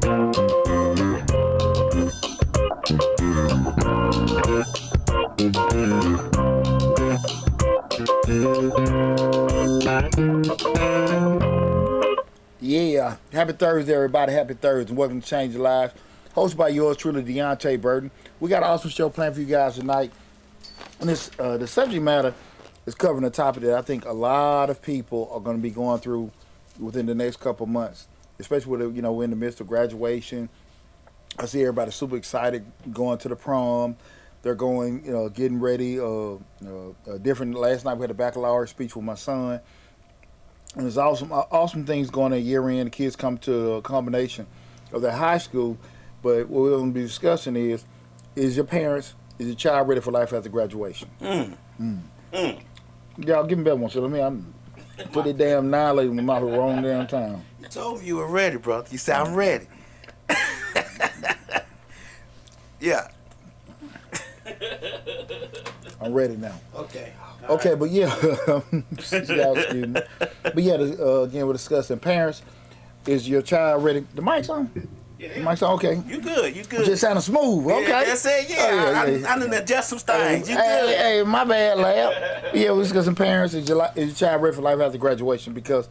Yeah, happy Thursday, everybody. Happy Thursday. Welcome to Change Your Lives. Hosted by yours truly, Deonte Burton. We got an awesome show planned for you guys tonight. And the subject matter is covering a topic that I think a lot of people are going to be going through within the next couple of months, especially with, we're in the midst of graduation. I see everybody super excited going to the prom. They're going, getting ready. Different. Last night we had a baccalaureate speech with my son. And there's awesome things going on year end. The kids come to a combination of their high school. But what we're going to be discussing is your child ready for life after graduation? Y'all give me that one. So I'm put it damn annihilating in my mouth the wrong damn time. You told me you were ready, brother. You said I'm ready. Yeah. I'm ready now. Okay. Okay, but yeah, y'all excuse me. But yeah, again, we're discussing parents. Is your child ready? The mic's on? Yeah. The mic's on? Okay. You good. Just sounding smooth. Okay. Yeah, that's it. Yeah. I done adjust some things. You good. Hey, my bad, lab. Yeah, we're discussing parents. Is your child ready for life after graduation? Because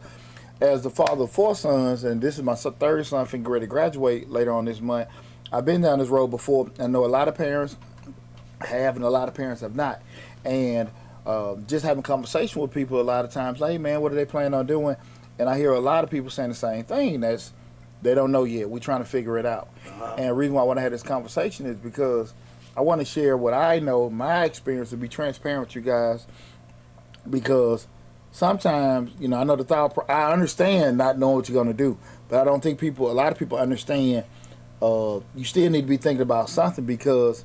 as the father of 4 sons, and this is my third son, finna get ready to graduate later on this month, I've been down this road before. I know a lot of parents have and a lot of parents have not. And just having conversation with people a lot of times, like, hey man, what are they planning on doing? And I hear a lot of people saying the same thing. That's they don't know yet. We're trying to figure it out. And the reason why I want to have this conversation is because I want to share what I know, my experience, to be transparent with you guys. Because sometimes, I know I understand not knowing what you're going to do, but I don't think a lot of people understand. You still need to be thinking about something, because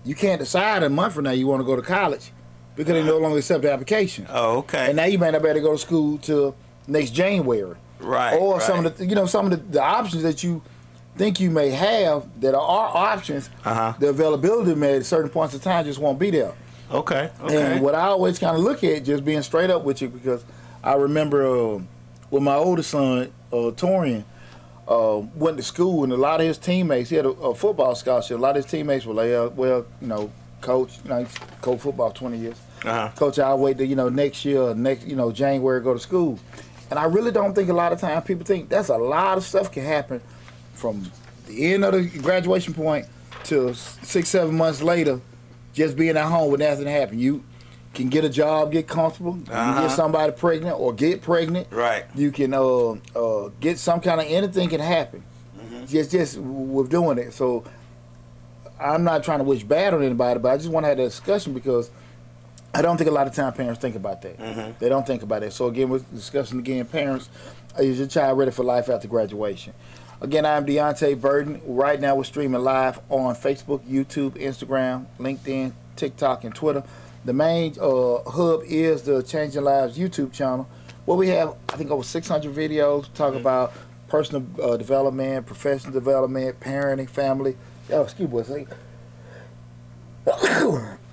you can't decide a month from now you want to go to college because they no longer accept the application. Oh, okay. And now you may not be able to go to school till next January. Right. Or right. some of the options that you think you may have that are options, the availability may at certain points of time just won't be there. Okay. And what I always kind of look at, just being straight up with you, because I remember with my oldest son, Torian, went to school, and a lot of his teammates, he had a football scholarship. A lot of his teammates were like, coach, he's coached football 20 years. Coach, I'll wait till, next year, January, go to school. And I really don't think a lot of times people think that's a lot of stuff can happen from the end of the graduation point to 6-7 months later, just being at home with nothing happen. You can get a job, get comfortable, you can get somebody pregnant or get pregnant. Right. You can get some kind of, anything can happen. Just with doing it. So I'm not trying to wish bad on anybody, but I just want to have that discussion because I don't think a lot of time parents think about that. They don't think about it. So again, we're discussing parents, is your child ready for life after graduation? Again, I'm Deonte Burton. Right now we're streaming live on Facebook, YouTube, Instagram, LinkedIn, TikTok, and Twitter. The main hub is the Changing Lives YouTube channel, where we have, I think, over 600 videos talk about personal development, professional development, parenting, family. Oh, excuse me.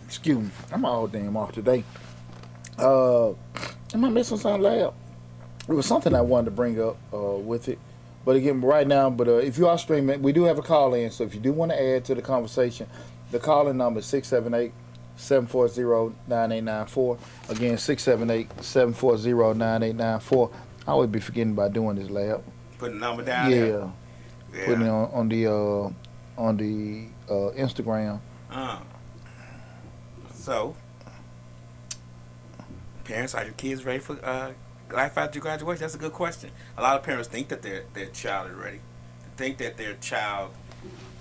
Excuse me. I'm all damn off today. Am I missing something, lab? It was something I wanted to bring up with it. But again, right now, if you are streaming, we do have a call-in. So if you do want to add to the conversation, the call-in number is 678-740-9894. Again, 678-740-9894. I always be forgetting about doing this, lab. Putting the number down there? Yeah. Putting it on the Instagram. So, parents, are your kids ready for life after graduation? That's a good question. A lot of parents think that their child is ready. They think that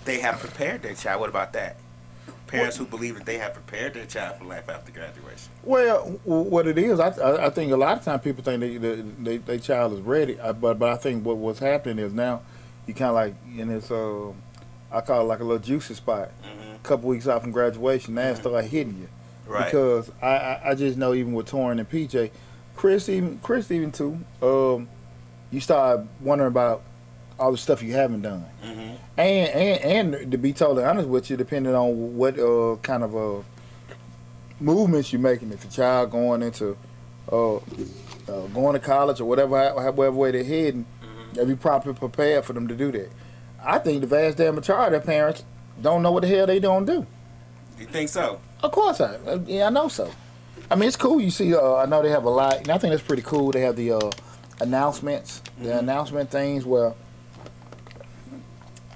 they have prepared their child. What about that? Parents who believe that they have prepared their child for life after graduation. Well, what it is, I think a lot of times people think their child is ready. But I think what's happening is now you kind of like in this, I call it like a little juicy spot. A couple weeks out from graduation, now it start hitting you. Right. Because I just know, even with Torrin and PJ, Chris even too, you start wondering about all the stuff you haven't done. And to be totally honest with you, depending on what kind of movements you're making, if your child going into going to college or whatever way they're heading, have you properly prepared for them to do that? I think the vast damn majority of parents don't know what the hell they don't do. You think so? Of course I know so. I mean, it's cool. You see, I know they have a lot, and I think that's pretty cool. They have the announcements, the announcement things where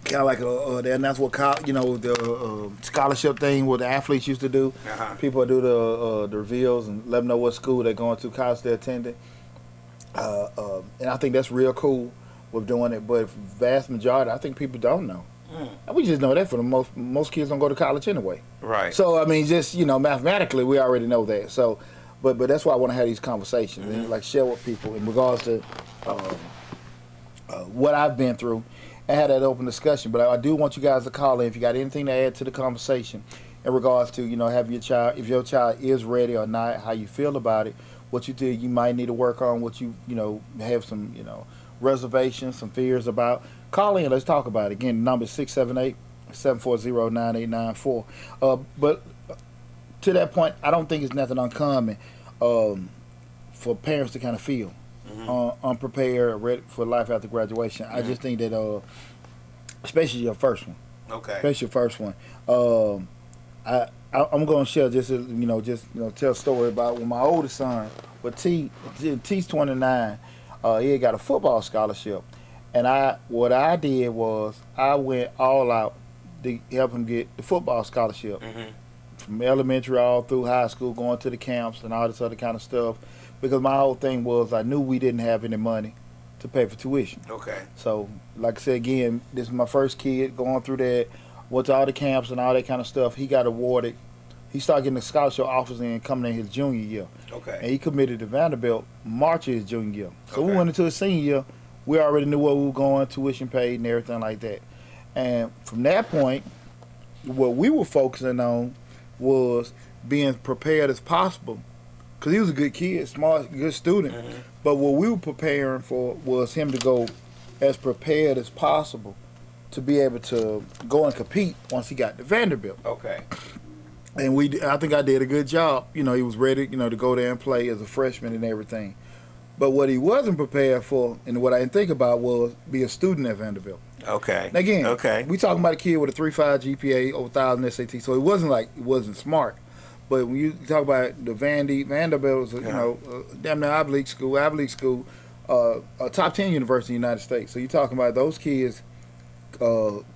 kind of like they announce what the scholarship thing what the athletes used to do. People do the reveals and let them know what school they're going to, college they're attending. And I think that's real cool with doing it. But vast majority, I think people don't know. And we just know that for the most kids don't go to college anyway. Right. So I mean, just mathematically, we already know that. So, but that's why I want to have these conversations and like share with people in regards to what I've been through and have that open discussion. But I do want you guys to call in if you got anything to add to the conversation in regards to have your child, if your child is ready or not, how you feel about it, what you think you might need to work on, what you have some reservations, some fears about. Call in. Let's talk about it. Again, the number is 678-740-9894. But to that point, I don't think it's nothing uncommon for parents to kind of feel unprepared, ready for life after graduation. I just think that, especially your first one. Okay. Especially your first one. I'm going to share tell a story about when my oldest son, but T's 29, he had got a football scholarship. And what I did was I went all out to help him get the football scholarship from elementary all through high school, going to the camps and all this other kind of stuff. Because my whole thing was I knew we didn't have any money to pay for tuition. Okay. So, like I said again, this is my first kid going through that, went to all the camps and all that kind of stuff. He got awarded. He started getting the scholarship offers in coming in his junior year. Okay. And he committed to Vanderbilt March of his junior year. So we went into his senior year. We already knew where we were going, tuition paid and everything like that. And from that point, what we were focusing on was being prepared as possible. Because he was a good kid, smart, good student. But what we were preparing for was him to go as prepared as possible to be able to go and compete once he got to Vanderbilt. Okay. And I think I did a good job. He was ready, to go there and play as a freshman and everything. But what he wasn't prepared for, and what I didn't think about, was be a student at Vanderbilt. Okay. Now again, we talking about a kid with a 3.5 GPA, over 1,000 SAT, so it wasn't smart. But when you talk about the Vanderbilt was damn near Ivy League school, a top 10 university in the United States. So you're talking about those kids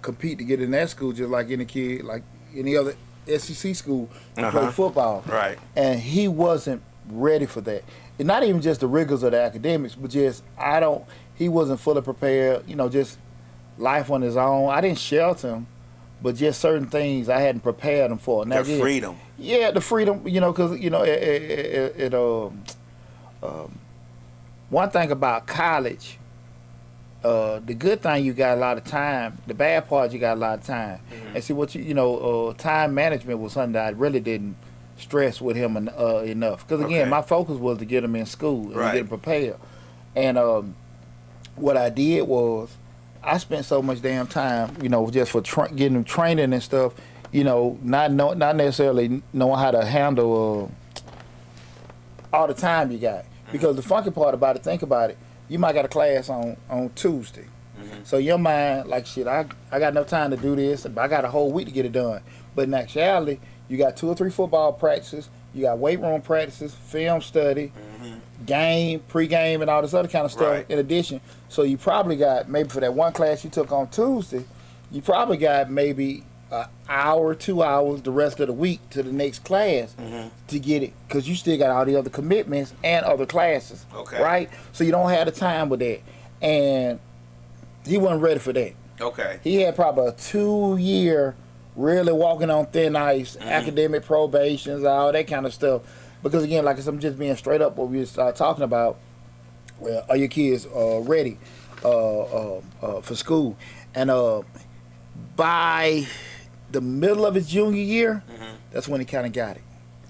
compete to get in that school just like any kid, like any other SEC school to play football. Right. And he wasn't ready for that. And not even just the rigors of the academics, but just he wasn't fully prepared, just life on his own. I didn't shelter him, but just certain things I hadn't prepared him for. Now, the freedom. Yeah, the freedom, because, one thing about college, the good thing, you got a lot of time. The bad part, you got a lot of time. And see, what time management was something that I really didn't stress with him enough. Because, again, my focus was to get him in school and get him prepared. And what I did was I spent so much damn time, just for getting him training and stuff, not necessarily knowing how to handle all the time you got. Because the funky part about it, think about it, you might got a class on Tuesday. So your mind, like, shit, I got enough time to do this, but I got a whole week to get it done. But in actuality, you got 2 or 3 football practices, you got weight room practices, film study, game, pregame, and all this other kind of stuff in addition. So you probably got, maybe for that one class you took on Tuesday, you probably got maybe an hour, 2 hours the rest of the week to the next class to get it, because you still got all the other commitments and other classes, right? So you don't have the time with that. And he wasn't ready for that. Okay. He had probably a 2-year really walking on thin ice, academic probations, all that kind of stuff. Because again, like I said, I'm just being straight up what we started talking about. Well, are your kids ready for school? And by the middle of his junior year, that's when he kind of got it.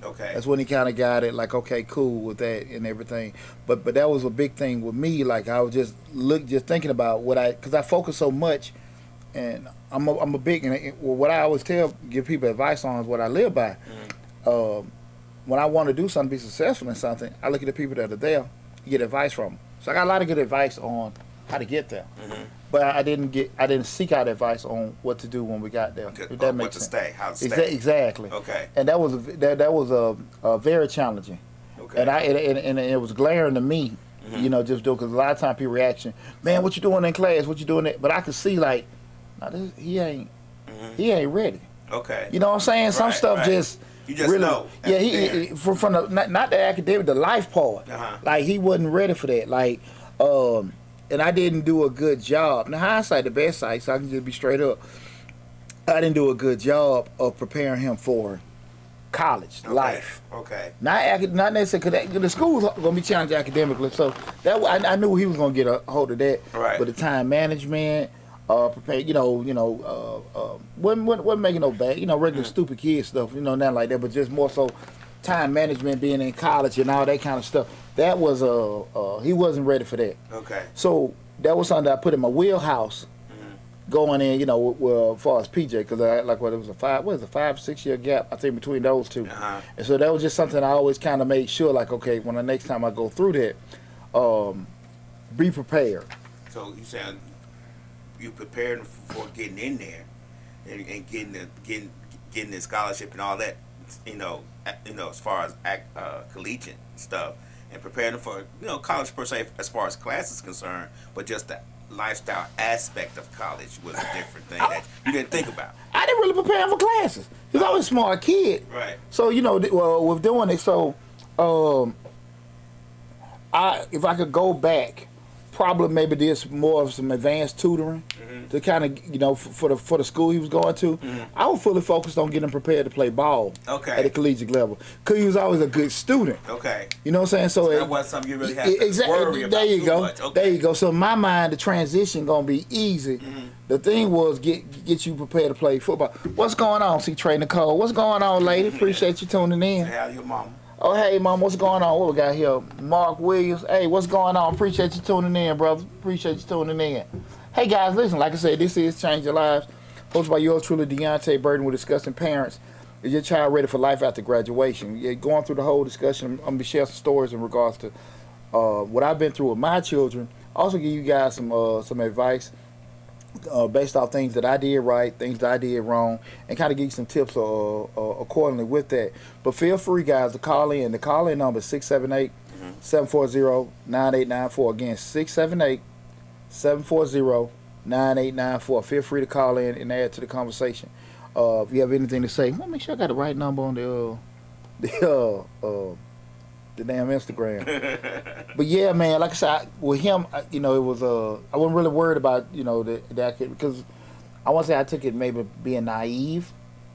Okay. That's when he kind of got it, like, okay, cool with that and everything. But that was a big thing with me. Like, I was just thinking about because I focus so much, and I'm a big, and what I always give people advice on is what I live by. When I want to do something, be successful in something, I look at the people that are there, get advice from them. So I got a lot of good advice on how to get there. but I didn't seek out advice on what to do when we got there. If that makes sense. How to stay. Exactly. Okay. And that was very challenging. Okay. And it was glaring to me, just because a lot of times people reaction, man, what you doing in class? What you doing there? But I could see like, he ain't ready. Okay. You know what I'm saying? Some stuff just. You just really, know. Yeah, he from the not the academic, the life part. Like he wasn't ready for that. Like, and I didn't do a good job. Now hindsight, the best sight, so I can just be straight up. I didn't do a good job of preparing him for college life. Okay. Not necessarily because the school's gonna be challenging academically. So that I knew he was gonna get a hold of that. Right. But the time management. Prepare, wasn't making no bad, regular stupid kid stuff, not like that, but just more so time management, being in college and all that kind of stuff. That was he wasn't ready for that. Okay. So that was something that I put in my wheelhouse, going in, as far as PJ, because it was a 5-6 year gap, I think, between those two. And so that was just something I always kind of made sure, like, okay, when the next time I go through that, be prepared. So you saying you prepared for getting in there and getting the scholarship and all that, as far as collegiate stuff, and preparing them for college per se as far as class is concerned, but just the lifestyle aspect of college was a different thing that you didn't think about. I didn't really prepare him for classes. He was always a smart kid. Right. So with doing it, so if I could go back, probably maybe did more of some advanced tutoring to kind of for the school he was going to. I was fully focused on getting him prepared to play ball at the collegiate level, because he was always a good student. Okay. You know what I'm saying? So that wasn't something you really had to worry about. There you go. Much. Okay. There you go. So in my mind, the transition gonna be easy. The thing was get you prepared to play football. What's going on? See Trey Nicole. What's going on, lady? Appreciate you tuning in. How your mama? Oh, hey, Mom, what's going on? What we got here? Mark Williams. Hey, what's going on? Appreciate you tuning in, brother. Appreciate you tuning in. Hey, guys, listen, like I said, this is Change Your Lives. Hosted by yours truly, Deonte Burden. We're discussing parents. Is your child ready for life after graduation? Yeah, going through the whole discussion, I'm going to share some stories in regards to what I've been through with my children. Also give you guys some advice based off things that I did right, things that I did wrong, and kind of give you some tips accordingly with that. But feel free, guys, to call in. The call-in number is 678-740-9894. Again, 678-740-9894. Feel free to call in and add to the conversation. If you have anything to say, well, make sure I got the right number on the damn Instagram. But yeah, man, like I said, with him, it was I wasn't really worried about that kid, because I want to say I took it maybe being naive.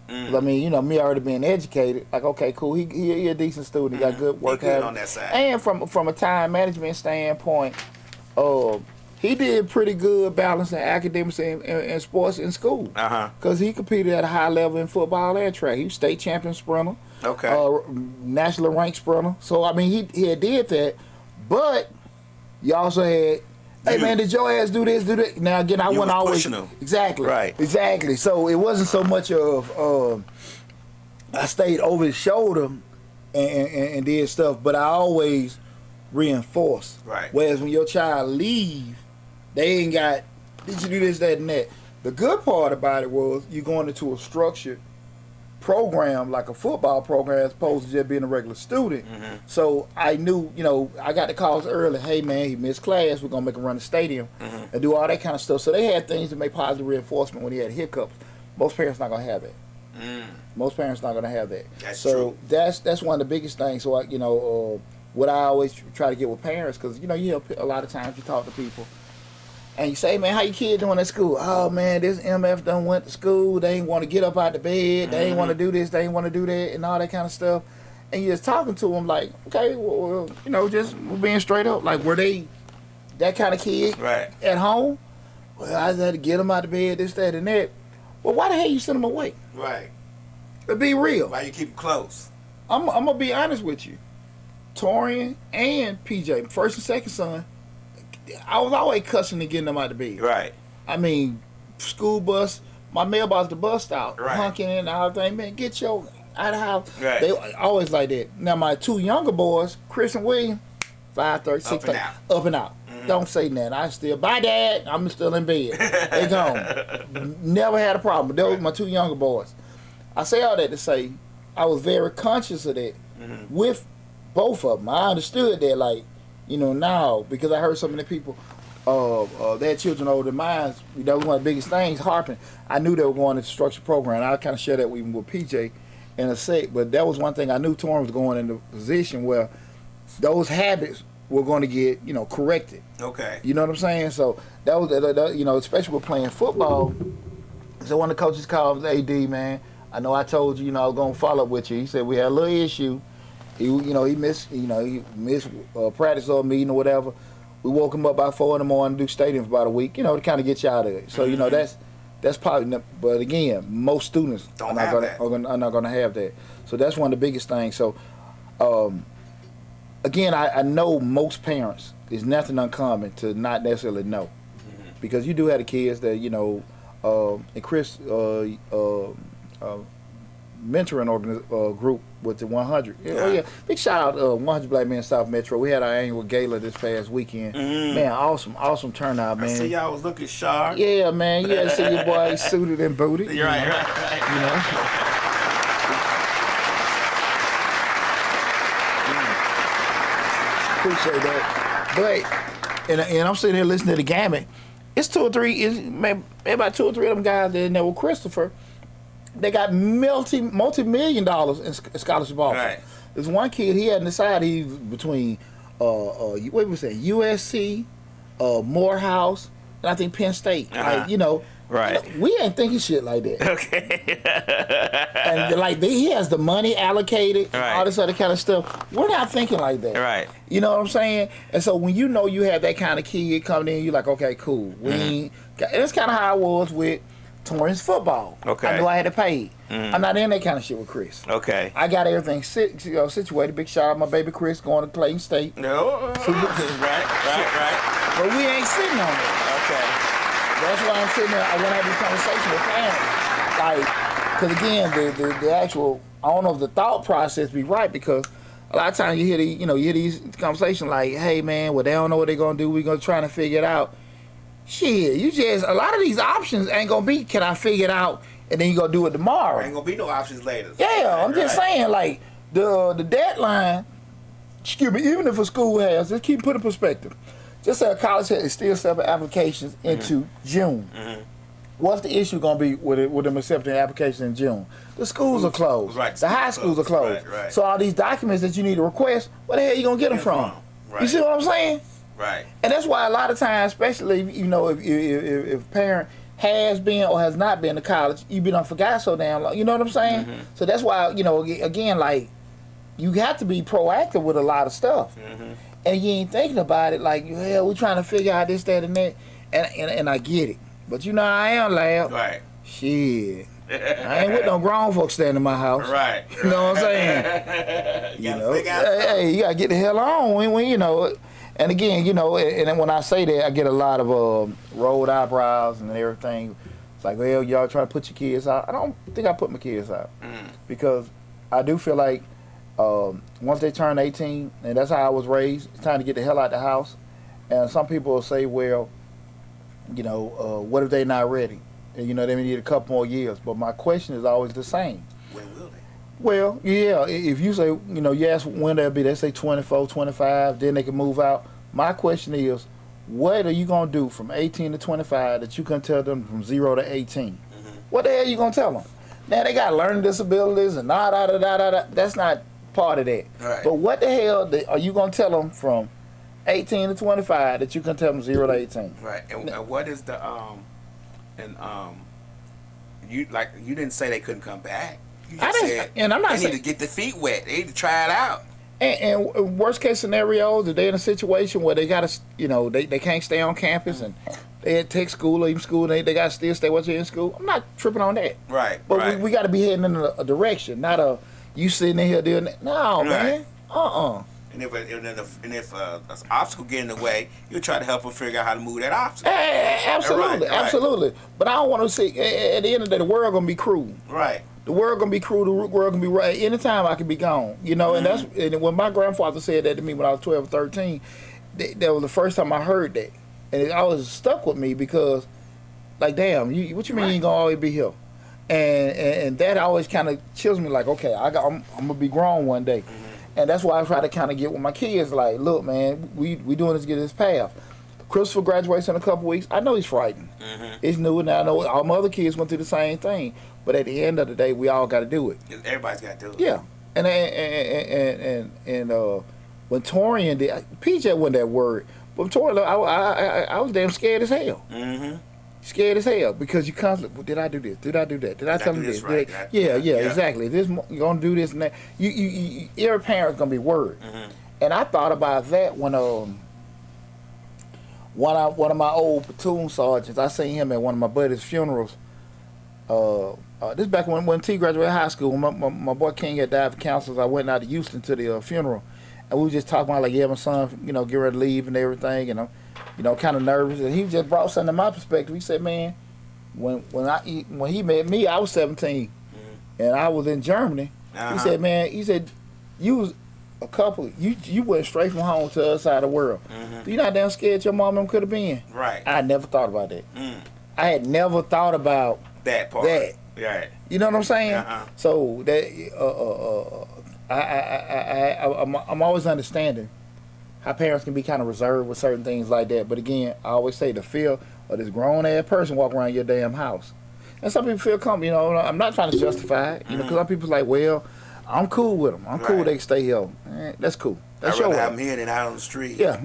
I mean, me already being educated, like, okay, cool, he a decent student, he got good work habits on that side, and from a time management standpoint, he did pretty good balancing academics and sports in school. Because he competed at a high level in football and track. He was state champion sprinter. Okay. National ranked sprinter. So, I mean, he did that. But you also had, hey, man, did your ass do this, do that? Now, again, I wasn't always. Exactly. Right. Exactly. So, it wasn't so much of I stayed over his shoulder and did stuff, but I always reinforced. Right. Whereas when your child leave, they ain't got, did you do this, that, and that? The good part about it was you going into a structured program, like a football program, as opposed to just being a regular student. So I knew, I got the calls early. Hey, man, he missed class. We're going to make him run the stadium and do all that kind of stuff. So they had things to make positive reinforcement when he had hiccups. Most parents not going to have that. Most parents not going to have that. That's so true. That's one of the biggest things. So, what I always try to get with parents, because, a lot of times you talk to people, and you say, man, how your kid doing at school? Oh, man, this MF done went to school. They ain't want to get up out the bed. They ain't want to do this. They ain't want to do that, and all that kind of stuff. And you're just talking to them like, okay, well, just being straight up. Like, were they that kind of kid at home? Well, I just had to get them out of bed, this, that, and that. Well, why the hell you send them away? Right. To be real. Why you keep them close? I'm going to be honest with you. Torian and PJ, first and second son, I was always cussing and getting them out of bed. Right. I mean, school bus, my mailbox, the bus stop, right. honking and all that. Man, get your out of the house. Right. They always like that. Now, my two younger boys, Chris and William, 5:30, 6:30, up and out. don't say nothing. I still, bye, Dad. I'm still in bed. They gone. Never had a problem. Those were my two younger boys. I say all that to say I was very conscious of that with both of them. I understood that, like, now, because I heard so many people, they had children older than mine. That was one of the biggest things, harping. I knew they were going into structured program. I kind of share that even with PJ in a sec, but that was one thing I knew Torrin was going into a position where those habits were going to get, corrected. Okay. You know what I'm saying? So that was, especially with playing football. So one of the coaches called AD, man. I know I told you, I was going to follow up with you. He said we had a little issue. He missed practice or meeting or whatever. We woke him up by 4 in the morning, do stadium for about a week, to kind of get you out of it. So that's probably. But again, most students are not going to have that. So that's one of the biggest things. So again, I know most parents, there's nothing uncommon to not necessarily know, because you do have the kids that and Chris mentoring group with the 100. Yeah. Big shout out 100 Black Men South Metro. We had our annual gala this past weekend. Man, awesome turnout, man. I see y'all was looking sharp. Yeah, man. You had to see your boy suited and booted. You're right. Appreciate that. But and I'm sitting here listening to the gamut. It's two or three. Maybe about 2 or 3 of them guys that in there with Christopher. They got multi-million dollars in scholarship offers. Right. There's one kid, he hadn't decided he's between what was that, USC, Morehouse, and I think Penn State. Right. We ain't thinking shit like that. Okay. And he has the money allocated, right. all this other kind of stuff. We're not thinking like that. Right. You know what I'm saying? And so when you have that kind of kid coming in, you're like, okay, cool. And that's kind of how I was with Torrance football. Okay. I knew I had to pay. I'm not in that kind of shit with Chris. Okay. I got everything situated. Big shout out my baby Chris going to Clayton State. No. Right. But we ain't sitting on it. Okay. That's why I'm sitting there. I want to have this conversation with parents. Because again, the actual, I don't know if the thought process be right, because a lot of times you hear these conversations like, hey man, well they don't know what they're gonna do. We're gonna try to figure it out. Shit, a lot of these options ain't gonna be, can I figure it out and then you gonna do it tomorrow. Ain't gonna be no options later. Yeah, I'm just saying, like the deadline. Excuse me, even if a school has, just keep putting perspective. Just say a college is still accepting applications into June. What's the issue going to be with them accepting applications in June? The schools are closed. Right. The high schools are closed. Right. So all these documents that you need to request, where the hell you going to get them from? Right. You see what I'm saying? Right. And that's why a lot of times, especially if a parent has been or has not been to college, you been on forgot so damn long. You know what I'm saying? So that's why, again, like, you have to be proactive with a lot of stuff. And you ain't thinking about it like, hell, we're trying to figure out this, that, and that. And I get it. But I am loud. Right. Shit. I ain't with no grown folks staying in my house. Right. You know what I'm saying? you Hey, you got to get the hell on when And again, and then when I say that, I get a lot of rolled eyebrows and everything. It's like, well, y'all trying to put your kids out. I don't think I put my kids out. Because I do feel like once they turn 18, and that's how I was raised, it's time to get the hell out the house. And some people will say, well, what if they're not ready? And, they may need a couple more years. But my question is always the same. When will they? Well, yeah, if you say, you ask when they'll be, they say 24, 25, then they can move out. My question is, what are you going to do from 18 to 25 that you can tell them from 0 to 18? What the hell are you going to tell them? Now, they got learning disabilities and da-da-da-da-da. That's not part of that. Right. But what the hell are you going to tell them from 18 to 25 that you can tell them 0 to 18? Right. And what is the you didn't say they couldn't come back. You just said and I'm not they saying, need to get their feet wet. They need to try it out. And worst case scenarios, if they're in a situation where they got to, they can't stay on campus and they had to take school or even school, they got to still stay while you're in school. I'm not tripping on that. Right. But we got to be heading in a direction, not you sitting in here doing that. No, man. And if an obstacle get in the way, you try to help them figure out how to move that obstacle. Absolutely, Right. Absolutely. But I don't want to see, at the end of the day, the world going to be cruel. Right. The world gonna be cruel. The world gonna be right. Anytime I can be gone, and that's when my grandfather said that to me when I was 12 or 13. that was the first time I heard that, and it always stuck with me because, like, damn, what you mean you ain't gonna always be here? And that always kind of chills me. Like, okay, I'm gonna be grown one day, and that's why I try to kind of get with my kids. Like, look, man, we doing this to get this path. Christopher graduates in a couple weeks. I know he's frightened. It's new, and I know all my other kids went through the same thing. But at the end of the day, we all got to do it. Everybody's got to do it. Yeah, and when Torian did, PJ wasn't that word, but Torian, I was damn scared as hell. Scared as hell because you constantly, well, did I do this? Did I do that? Did I tell him this? Right? Yeah, exactly. This you're gonna do this and that. You every parent's gonna be worried. And I thought about that when one of my old platoon sergeants, I seen him at one of my buddy's funerals. This back when T graduated high school. When my boy King had died of cancer, I went out to Houston to the funeral, and we were just talking about like, yeah, my son, get ready to leave and everything, and I'm, kind of nervous. And he just brought something to my perspective. He said, man, when he met me, I was 17, and I was in Germany. He said, man, you was a couple, you went straight from home to the other side of the world. You not damn scared your mom could have been. Right. I never thought about that. I had never thought about that part. Right. You know what I'm saying? So that I'm always understanding how parents can be kind of reserved with certain things like that. But again, I always say the fear of this grown ass person walking around your damn house. And some people feel comfortable. I'm not trying to justify it. Because some people's like, well, I'm cool with them. I'm cool. They can stay here. That's cool. That's your way. I'm here than out on the street. Yeah,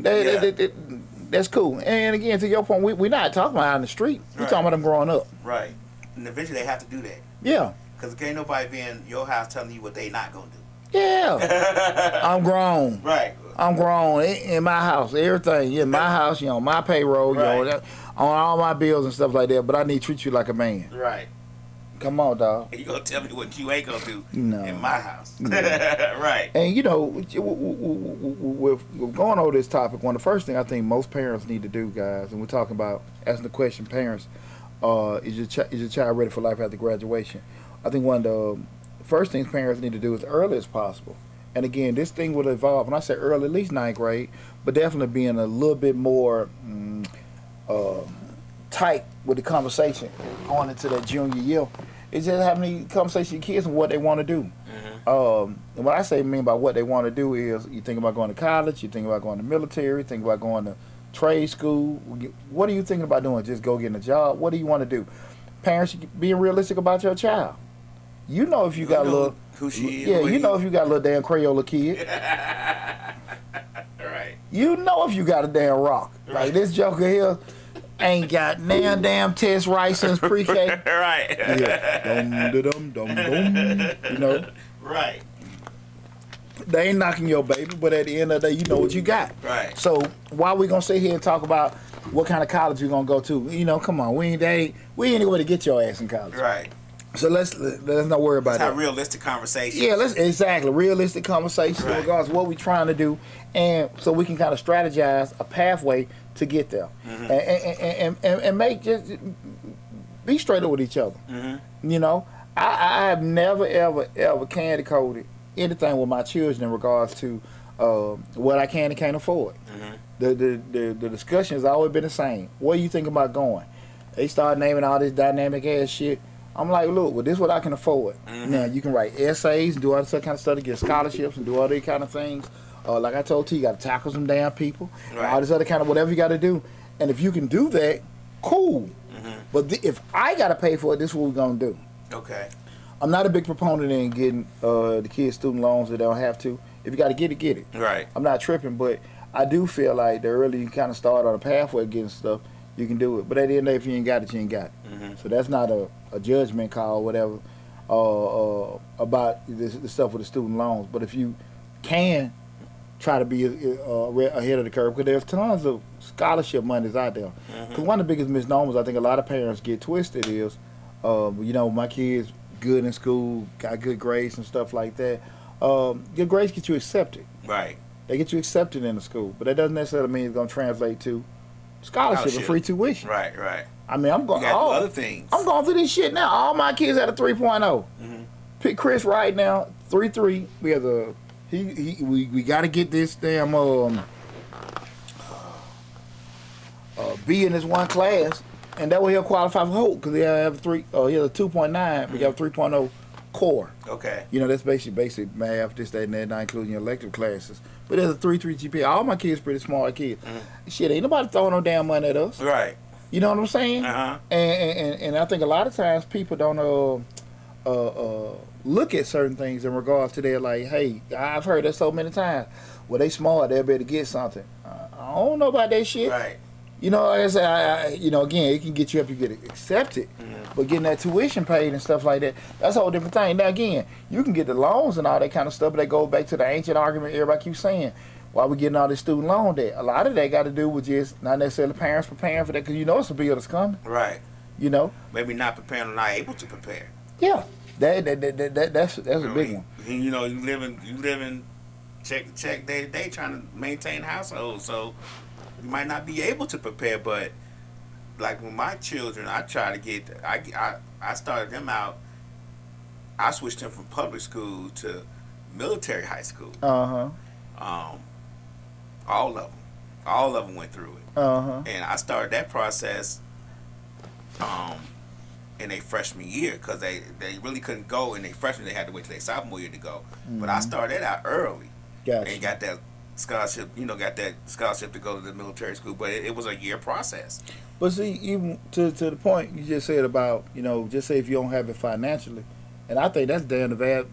that's cool. And again, to your point, we're not talking about out in the street. We're talking about them growing up. Right. And eventually they have to do that. Yeah. Because there ain't nobody be in your house telling you what they not going to do. Yeah. I'm grown. Right. I'm grown in my house. Everything. In my house, my payroll, on all my bills and stuff like that. But I need to treat you like a man. Right. Come on, dog. You gonna tell me what you ain't gonna do in my house. No. Right. And with going over this topic, one of the first things I think most parents need to do, guys, and we're talking about asking the question, parents, is your child ready for life after graduation? I think one of the first things parents need to do as early as possible. And again, this thing will evolve. When I say early, at least 9th grade, but definitely being a little bit more tight with the conversation going into that junior year. It's just having the conversation with kids and what they want to do. And what I mean by what they want to do is you think about going to college, you think about going to military, you think about going to trade school. What are you thinking about doing? Just go getting a job? What do you want to do? Parents, being realistic about your child. You know if you got a little, who she is. Yeah, you know if you got a little damn Crayola kid. Right. You know if you got a damn rock. Like this joker here ain't got damn test right since pre-K. Right. Yeah. Dum. Right. They ain't knocking your baby, but at the end of the day, you know what you got. Right. So why we gonna sit here and talk about what kind of college we gonna go to? Come on, we ain't able to get your ass in college. Right. So let's not worry about that. Let's have realistic conversation. Yeah, exactly realistic conversation in regards to what we're trying to do, and so we can kind of strategize a pathway to get there, and make just be straight up with each other. I have never ever candy coated anything with my children in regards to what I can and can't afford. The discussion has always been the same. Where you think about going? They start naming all this dynamic ass shit. I'm like, look, well, this is what I can afford. Now, you can write essays and do all this kind of stuff to get scholarships and do all these kind of things. Like I told you, you got to tackle some damn people. All this other kind of whatever you got to do. And if you can do that, cool. But if I got to pay for it, this is what we're going to do. Okay. I'm not a big proponent in getting the kids student loans that they don't have to. If you got to get it, get it. Right. I'm not tripping, but I do feel like the earlier you kind of start on a pathway getting stuff, you can do it. But at the end of the day, if you ain't got it, you ain't got it. So that's not a judgment call or whatever about the stuff with the student loans. But if you can try to be ahead of the curve, because there's tons of scholarship monies out there. Because one of the biggest misnomers I think a lot of parents get twisted is, my kids good in school, got good grades and stuff like that. Your grades get you accepted. Right. They get you accepted in the school, but that doesn't necessarily mean it's going to translate to scholarship and free tuition. Right, right. I mean, I'm going other things. I'm going through this shit now. All my kids had a 3.0. Pick Chris right now, 3.3. We have we got to get this damn be in this one class, and that way he'll qualify for Hope because he have he has a 2.9, but he have a 3.0 core. Okay. You know, that's basic math, this, that, and that, not including your elective classes. But there's a 3.3 GPA. All my kids pretty smart kids. Shit, ain't nobody throwing no damn money at us. Right. You know what I'm saying? Uh-huh. And I think a lot of times people don't look at certain things in regards to their, like, hey, I've heard that so many times. Well, they smart, they'll be able to get something. I don't know about that shit. Right. You know, like I say, you know, again, it can get you up, you get accepted, but getting that tuition paid and stuff like that, that's a whole different thing. Now, again, you can get the loans and all that kind of stuff, but that goes back to the ancient argument everybody keeps saying, why we getting all this student loan debt? A lot of that got to do with just not necessarily parents preparing for that, because you know it's a bill that's coming. Right. You know? Maybe not preparing or not able to prepare. Yeah. That's a big one. You know, you live in check to check day to day trying to maintain households, so you might not be able to prepare. But like with my children, I try to get. I started them out. I switched them from public school to military high school. All of them went through it. And I started that process in their freshman year because they really couldn't go in their freshman. They had to wait till their sophomore year to go. But I started out early. Gotcha. And got that scholarship. Got that scholarship to go to the military school. But it was a year process. But see, even to the point you just said about, just say if you don't have it financially, and I think that's damn the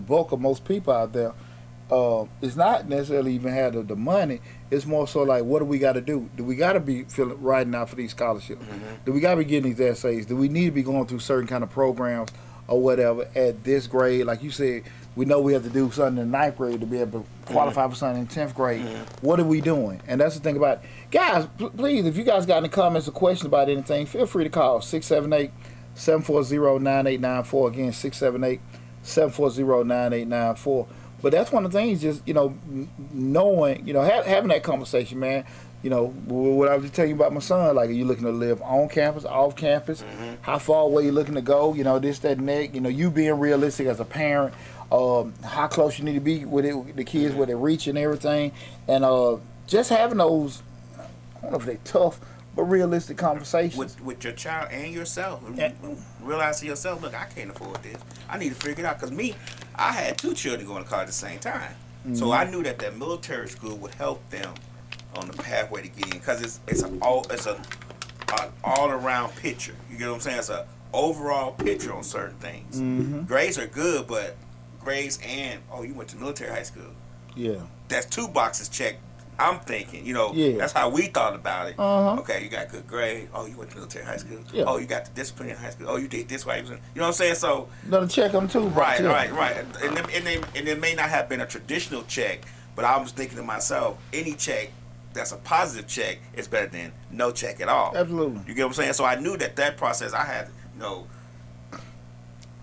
bulk of most people out there. It's not necessarily even have the money. It's more so like, what do we got to do? Do we got to be riding out for these scholarships? Do we got to be getting these essays? Do we need to be going through certain kind of programs or whatever at this grade? Like you said, we know we have to do something in ninth grade to be able to qualify for something in 10th grade. What are we doing? And that's the thing about it. Guys, please, if you guys got any comments or questions about anything, feel free to call 678-740-9894. Again, 678-740-9894. But that's one of the things, just, knowing, having that conversation, man. What I was just telling you about my son, like, are you looking to live on campus, off campus? How far away you looking to go? This, that, and that. You being realistic as a parent. How close you need to be with the kids, where they reach and everything. And just having those, I don't know if they're tough, but realistic conversations. With your child and yourself. Realize to yourself, look, I can't afford this. I need to figure it out. Because I had 2 children going to college at the same time. So I knew that military school would help them on the pathway to get in. Because it's an all-around picture. You get what I'm saying? It's an overall picture on certain things. Grades are good, but grades and, you went to military high school. Yeah. That's 2 boxes checked. I'm thinking, that's how we thought about it. Okay, you got good grade. Oh, you went to military high school. Yeah. Oh, you got the discipline in high school. Oh, you did this way. You know what I'm saying? So gotta check them too. Right. And it may not have been a traditional check, but I was thinking to myself, any check that's a positive check is better than no check at all. Absolutely. You get what I'm saying? So I knew that process. I had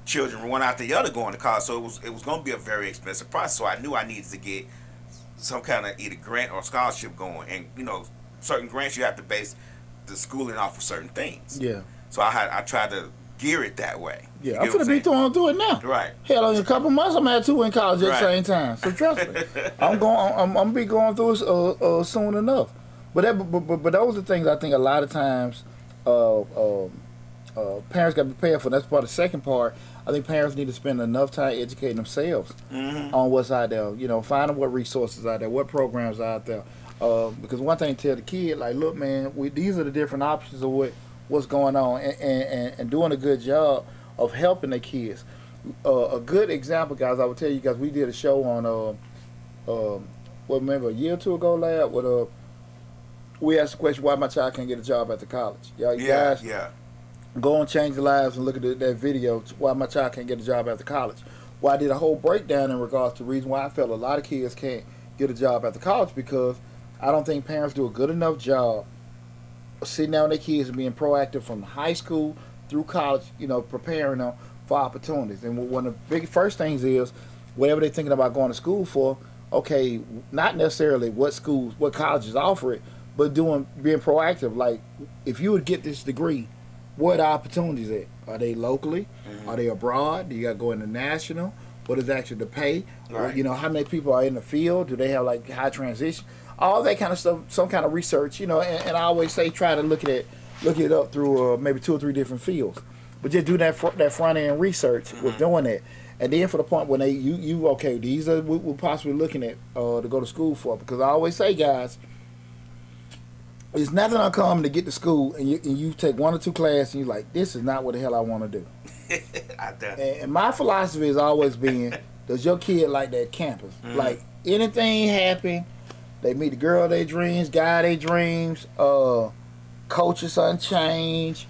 children one after the other going to college, so it was going to be a very expensive process. So I knew I needed to get some kind of either grant or scholarship going, and certain grants you have to base the schooling off of certain things. Yeah. So I tried to gear it that way. Yeah, I'm gonna be throwing through it now. Right. Hell, in a couple months I'm gonna have 2 in college at the same time. So trust me, I'm gonna be going through it soon enough. But those are things I think a lot of times parents got to be prepared for. That's part of the second part. I think parents need to spend enough time educating themselves on what's out there. Finding what resources out there, what programs are out there. Because one thing to tell the kid, like, look, man, these are the different options of what's going on, and doing a good job of helping the kids. A good example, guys, I would tell you guys, we did a show on, remember a year or 2 ago, lab, with we asked the question, why my child can't get a job at the college. Guys, go and change the lives and look at that video, why my child can't get a job after college. Well, I did a whole breakdown in regards to the reason why I felt a lot of kids can't get a job after college, because I don't think parents do a good enough job of sitting down with their kids and being proactive from high school through college, preparing them for opportunities. And one of the big first things is, whatever they're thinking about going to school for, okay, not necessarily what schools, what colleges offer it, but being proactive. Like, if you would get this degree, where are the opportunities at? Are they locally? Are they abroad? Do you got to go international? What is actually the pay? Right. How many people are in the field? Do they have like high transition? all that kind of stuff, some kind of research, you know. And I always say try to look it up through maybe 2 or 3 different fields, but just do that front end research with doing that. And then for the point when you okay, these are we're possibly looking at to go to school for, because I always say, guys, it's nothing uncommon to get to school and you take 1 or 2 classes and you're like, this is not what the hell I want to do. And my philosophy has always been, does your kid like that campus? Like anything happen, they meet the girl of their dreams, guy of their dreams, coaches unchanged,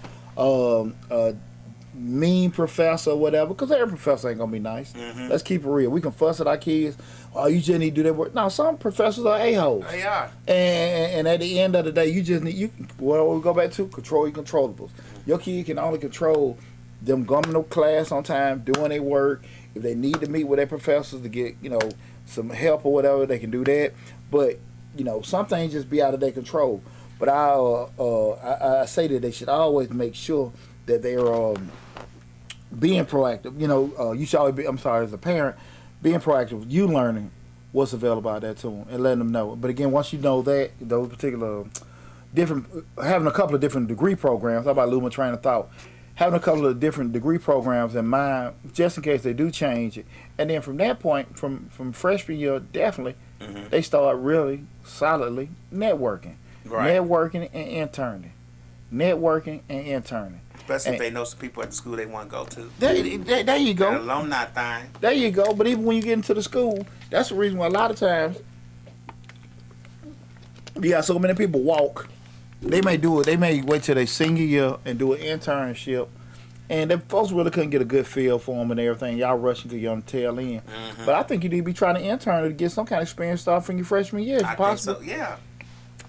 mean professor or whatever, because every professor ain't gonna be nice. Let's keep it real. We can fuss at our kids. Oh, you just need to do that work. No, some professors are a-holes. They are. And at the end of the day, you just need, what we go back to, control your controllables. Your kid can only control them coming to class on time, doing their work. If they need to meet with their professors to get, you know, some help or whatever, they can do that. But, you know, some things just be out of their control. But I say that they should always make sure that they're being proactive. You know, you should always be, I'm sorry, as a parent, being proactive, you learning what's available out there to them and letting them know. But again, once you know that, those particular different, having a couple of different degree programs, how about losing my train of thought? Having a couple of different degree programs in mind, just in case they do change it. And then from that point, from freshman year, definitely, they start really solidly networking. Right. Networking and interning. Networking and interning. Especially if they know some people at the school they want to go to. There you go. That alumni thing. There you go. But even when you get into the school, that's the reason why a lot of times you got so many people walk. They may do it. They may wait till their senior year and do an internship, and the folks really couldn't get a good feel for them and everything. Y'all rushing because you're on the tail end. But I think you need to be trying to intern to get some kind of experience starting from your freshman year, if possible. Think so, yeah.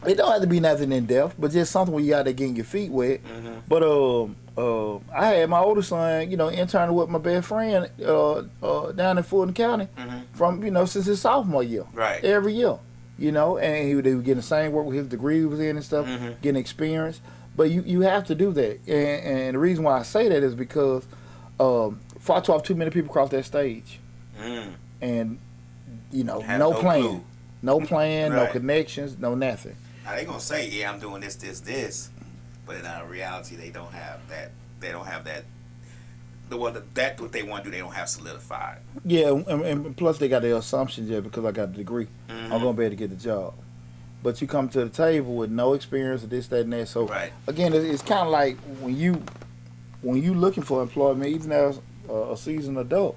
It don't have to be nothing in depth, but just something where you out there getting your feet wet. But I had my older son, you know, interning with my best friend down in Fulton County from, you know, since his sophomore year. Right. Every year, you know, and they were getting the same work with his degree he was in and stuff, getting experience. But you have to do that. And the reason why I say that is because far too often too many people cross that stage. And, you know, no plan. Clue. No plan, right. No connections, no nothing. Now they gonna say, yeah, I'm doing this, but in reality, they don't have that. They don't have that. That's what they want to do. They don't have solidified. Yeah, and plus they got their assumptions. Yeah, because I got a degree, I'm gonna be able to get the job. But you come to the table with no experience of this, that, and that. So again, it's kind of like when you looking for employment, even as a seasoned adult,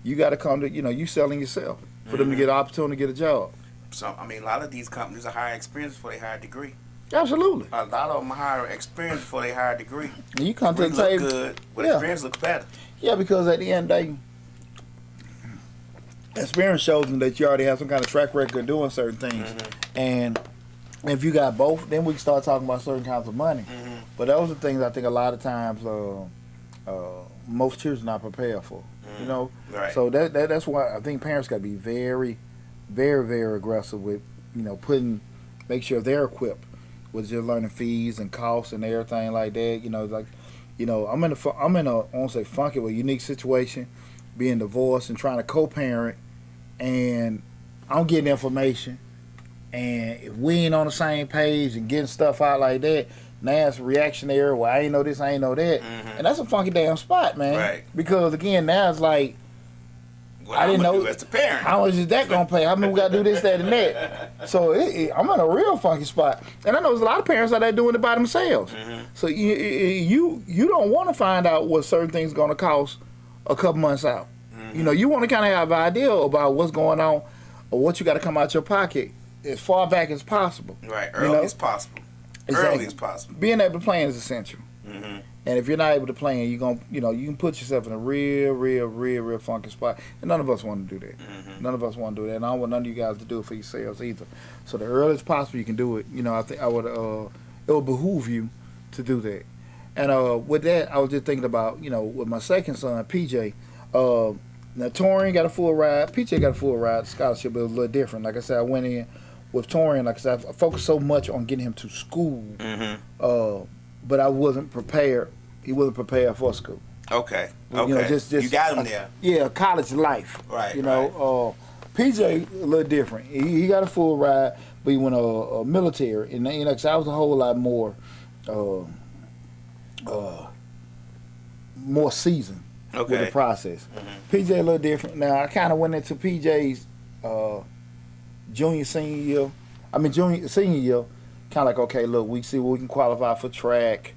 you got to come to, you know, you selling yourself for them to get an opportunity to get a job. So, I mean, a lot of these companies are hiring experience before they hire a degree. Absolutely. A lot of them hire experience before they hire a degree. And you come to the look table. Good, but experience looks better. Yeah, because at the end of the day, experience shows them that you already have some kind of track record of doing certain things. And if you got both, then we can start talking about certain kinds of money. But those are things I think a lot of times most children are not prepared for. You know? Right. So that's why I think parents got to be very, very, very aggressive with, you know, make sure they're equipped with just learning fees and costs and everything like that. You know, like, you know, I'm in a I won't say funky, but unique situation, being divorced and trying to co-parent, and I'm getting information, and if we ain't on the same page and getting stuff out like that, now it's reactionary. Well, I ain't know this, I ain't know that, and that's a funky damn spot, man. Right. Because again, now it's like, Well, I didn't know as a parent. how much is that gonna pay. How many we gotta do this, that, and that. So I'm in a real funky spot, and I know there's a lot of parents out there doing it by themselves. So you don't want to find out what certain things gonna cost a couple months out. You know, you want to kind of have an idea about what's going on or what you got to come out your pocket as far back as possible. Right, early as possible. Exactly. Early as possible. Being able to plan is essential. And if you're not able to plan, you can put yourself in a real funky spot. And none of us want to do that. None of us want to do that. And I don't want none of you guys to do it for yourselves either. So the earliest possible you can do it, you know, I think it would behoove you to do that. And with that, I was just thinking about, you know, with my second son, PJ. Now Torian got a full ride. PJ got a full ride scholarship, but it was a little different. Like I said, I went in with Torian. Like I said, I focused so much on getting him to school, but I wasn't prepared. He wasn't prepared for school. Okay. You know, just you got him there. Yeah, college life. Right. You know, PJ a little different. He got a full ride, but he went military, and you know, 'cause I was a whole lot uh, more seasoned with the process. PJ a little different. Now I kind of went into PJ's senior year, kind of like, okay, look, we see what we can qualify for track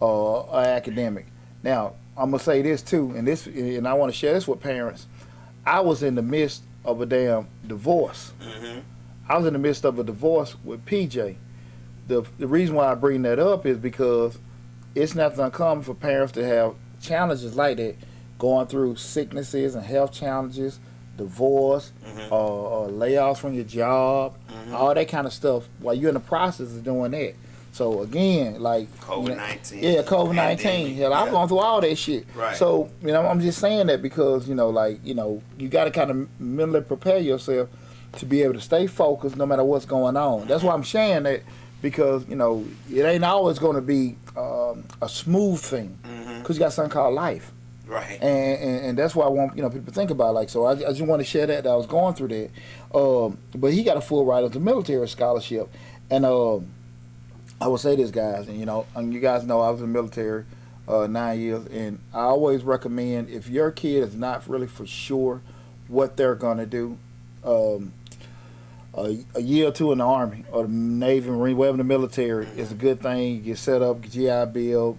or academic. Now I'm gonna say this too, and I want to share this with parents. I was in the midst of a damn divorce. I was in the midst of a divorce with PJ. The reason why I bring that up is because it's not uncommon for parents to have challenges like that, going through sicknesses and health challenges, divorce, layoffs from your job, all that kind of stuff while you're in the process of doing that. So again, like COVID-19. Yeah, COVID-19. Hell, I've gone through all that shit. Right. So, you know, I'm just saying that because, you know, like, you know, you got to kind of mentally prepare yourself to be able to stay focused no matter what's going on. That's why I'm sharing that, because, you know, it ain't always going to be a smooth thing, because you got something called life. Right. And that's why I want, you know, people to think about it. Like, so I just want to share that I was going through that. But he got a full ride of the military scholarship. And I will say this, guys, and, you know, and you guys know I was in the military 9 years, and I always recommend, if your kid is not really for sure what they're going to do, a year or two in the Army or the Navy, Marine, whatever, the military is a good thing. You get set up, GI Bill,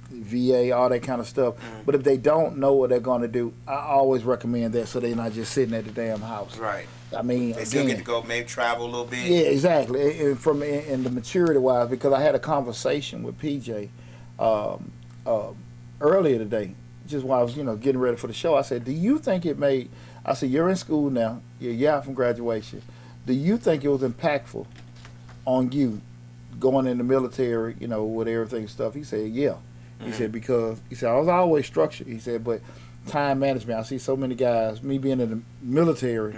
VA, all that kind of stuff. But if they don't know what they're going to do, I always recommend that, so they're not just sitting at the damn house. Right. I mean, they still get to go, maybe travel a little bit. Yeah, exactly. And from in the maturity wise, because I had a conversation with PJ earlier today, just while I was, you know, getting ready for the show. I said, "Do you think it made?" I said, "You're in school now. You're a year out from graduation. Do you think it was impactful on you going in the military, you know, with everything and stuff?" He said, "Yeah." He said, because he said, "I was always structured." He said, "But time management, I see so many guys, me being in the military,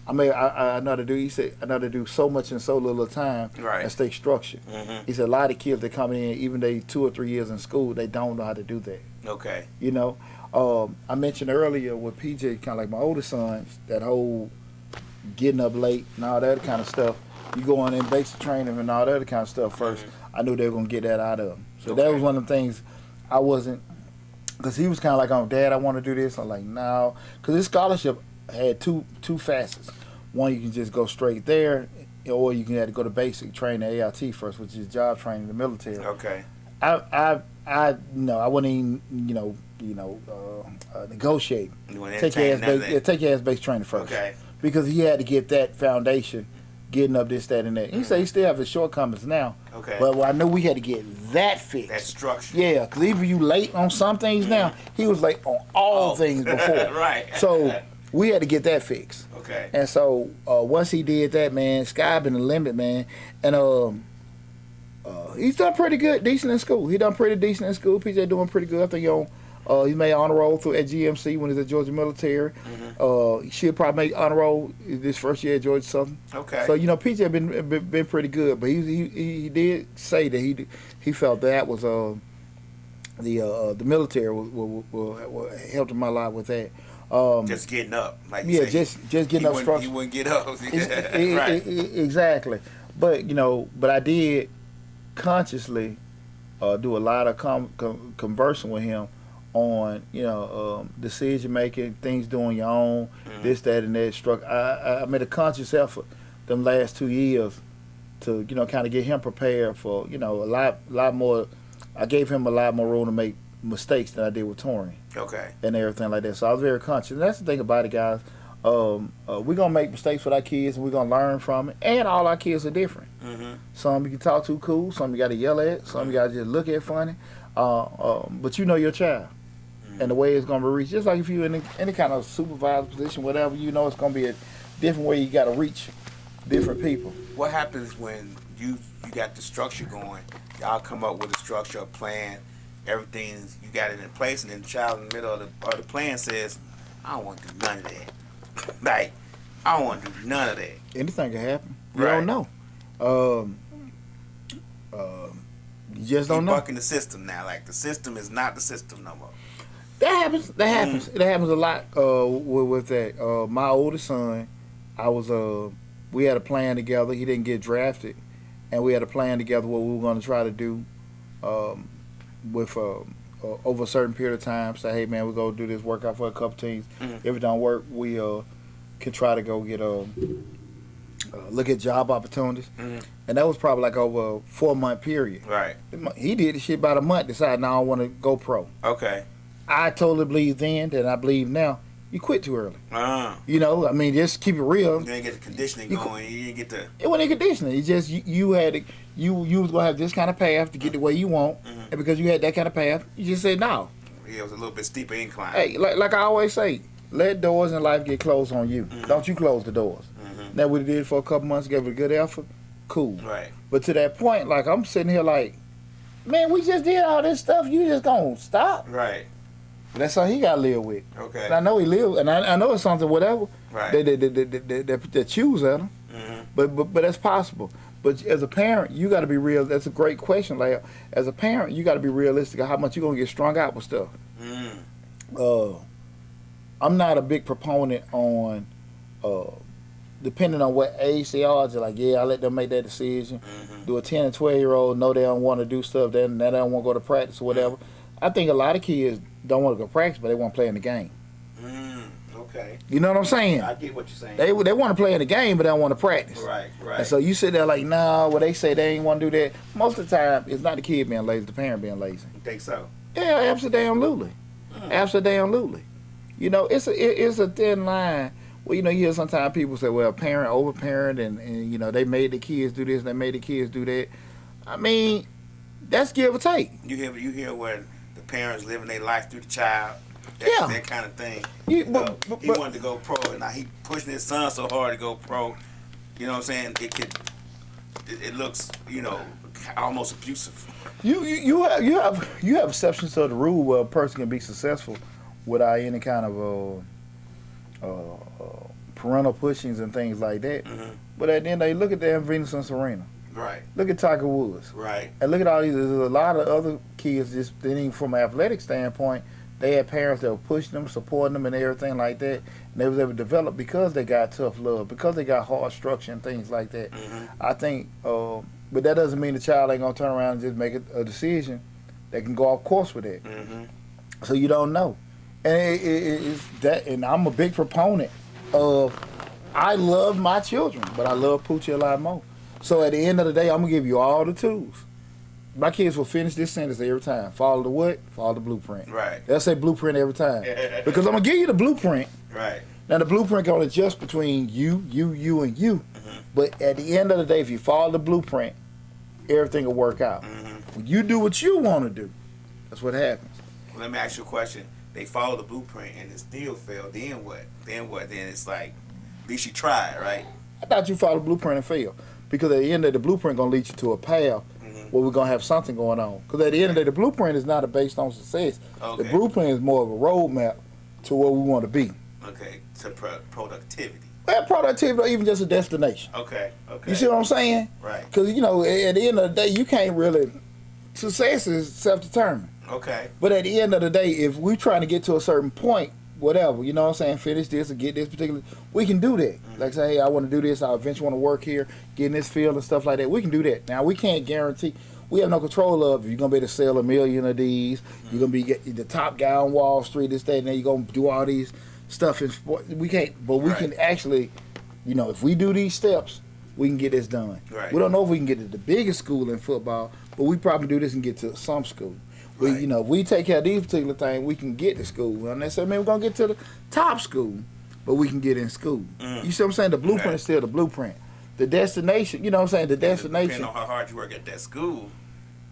I know how to do," he said, "I know how to do so much in so little time and stay structured." He said, "A lot of kids that come in, even they 2 or 3 years in school, they don't know how to do that." Okay. You know, I mentioned earlier with PJ, kind of like my oldest son, that whole getting up late and all that kind of stuff. You go on in basic training and all that kind of stuff first. I knew they were going to get that out of him. So that was one of the things I wasn't, because he was kind of like, "Oh, Dad, I want to do this." I'm like, "No," because this scholarship had two facets. One, you can just go straight there, or you can have to go to basic training, AIT first, which is job training in the military. Okay. I wouldn't even, negotiate. Take your ass basic training first. Okay. Because he had to get that foundation, getting up this, that, and that. He said he still have his shortcomings now. Okay. But I knew we had to get that fixed. That structure. Yeah, because even you late on some things now, he was late on all things before. Right. So we had to get that fixed. Okay. And so once he did that, man, sky been the limit, man. And he's done pretty good, decent in school. He done pretty decent in school. PJ doing pretty good. I think he made honor roll through at GMC when he was at Georgia Military. He should probably make honor roll this first year at Georgia Southern. Okay. So PJ been pretty good, but he did say that he felt that was the military will helped him a lot with that. Just getting up, like yeah, you say, just getting up structure. He wouldn't get up. Right. Exactly. But I did consciously do a lot of conversing with him on decision making, things doing your own, this, that, and that. I made a conscious effort them last 2 years to kind of get him prepared for a lot more. I gave him a lot more room to make mistakes than I did with touring. Okay. And everything like that. So I was very conscious. And that's the thing about it, guys. We're gonna make mistakes with our kids, and we're gonna learn from it. And all our kids are different. Some you can talk to cool, some you got to yell at, some you got to just look at funny. But you know your child and the way it's gonna be reached. Just like if you're in any kind of supervisor position, whatever, it's gonna be a different way you got to reach different people. What happens when you got the structure going? Y'all come up with a structure, a plan, everything, you got it in place, and then the child in the middle of the plan says, "I don't want to do none of that." Like, I don't want to do none of that. Anything can happen. You don't know. You just don't know. Bucking the system now. Like, the system is not the system no more. That happens. It happens a lot with that. My oldest son, I was we had a plan together. He didn't get drafted, and we had a plan together what we were going to try to do with over a certain period of time. Say, hey man, we're gonna do this workout for a couple teams. Mhm. If it don't work, we can try to go get look at job opportunities. Mhm. And that was probably like over a 4-month period. Right. He did the shit about a month. Decided now I want to go pro. Okay. I totally believe then, and I believe now. You quit too early. You I mean, just keep it real. didn't get the conditioning going. You didn't get the. It wasn't conditioning. It's just you had to, you was gonna have this kind of path to get the way you want, and because you had that kind of path, you just said no. Yeah, it was a little bit steeper incline. Hey, like I always say, let doors in life get closed on you. Don't you close the doors. Now we did it for a couple months, gave it a good effort, cool. Right. But to that point, like I'm sitting here like, man, we just did all this stuff. You just gonna stop? Right. That's how he got to live with. Okay. And I know he lives, and I know it's something whatever Right. that choose at him. But that's possible. But as a parent, you got to be real. That's a great question, Leia. As a parent, you got to be realistic of how much you're gonna get strung out with stuff. I'm not a big proponent on, depending on what age they are. Just like, yeah, I let them make that decision. Do a 10 and 12-year-old know they don't want to do stuff, then they don't want to go to practice or whatever. I think a lot of kids don't want to go practice, but they want to play in the game. Okay. You know what I'm saying? I get what you're saying. They want to play in the game, but they don't want to practice. Right. Right. And so you sit there like, nah, well, they say they ain't want to do that. Most of the time, it's not the kid being lazy, the parent being lazy. You think so? Yeah, absolutely. Absolutely. You know, it's a thin line. Well, you hear sometimes people say, well, parent, overparent, and they made the kids do this, and they made the kids do that. I mean, that's give or take. You hear where the parents living their life through the child. That kind of thing. He wanted to go pro, and now he pushing his son so hard to go pro. You know what I'm saying? It looks, almost abusive. You have exceptions to the rule where a person can be successful without any kind of parental pushings and things like that. But at the end of the day, look at damn Venus and Serena. Right. Look at Tiger Woods. Right. And look at all these. There's a lot of other kids just even from an athletic standpoint. They had parents that were pushing them, supporting them, and everything like that. And they was able to develop because they got tough love, because they got hard structure and things like that. I think, but that doesn't mean the child ain't gonna turn around and just make a decision that can go off course with it. So you don't know. And it's that. And I'm a big proponent of. I love my children, but I love Poochie a lot more. So at the end of the day, I'm gonna give you all the tools. My kids will finish this sentence every time. Follow the what? Follow the blueprint. Right. They'll say blueprint every time. Because I'm going to give you the blueprint. Right. Now, the blueprint can only adjust between you, and you. But at the end of the day, if you follow the blueprint, everything will work out. When you do what you want to do, that's what happens. Well, let me ask you a question. They follow the blueprint and it still failed. Then what? Then it's like, at least you tried, right? I thought you followed the blueprint and failed. Because at the end of the blueprint going to lead you to a path where we're going to have something going on. Because at the end of the day, the blueprint is not based on success. Okay. The blueprint is more of a roadmap to where we want to be. Okay, to productivity. Well, productivity or even just a destination. Okay. You see what I'm saying? Right. Because, at the end of the day, you can't really... Success is self-determined. Okay. But at the end of the day, if we're trying to get to a certain point, whatever, you know what I'm saying, finish this or get this particular... We can do that. Like say, hey, I want to do this. I eventually want to work here, get in this field and stuff like that. We can do that. Now, we can't guarantee... We have no control of if you're going to be able to sell 1 million of these. You're going to be the top guy on Wall Street, this, that, and then you're going to do all these stuff in sport. We can't... But we can actually... if we do these steps, we can get this done. Right. We don't know if we can get to the biggest school in football, but we probably do this and get to some school. Right. If we take care of these particular things, we can get to school. We don't necessarily mean we're going to get to the top school, but we can get in school. You see what I'm saying? The blueprint is still the blueprint. The destination, you know what I'm saying? The destination. Depending on how hard you work at that school,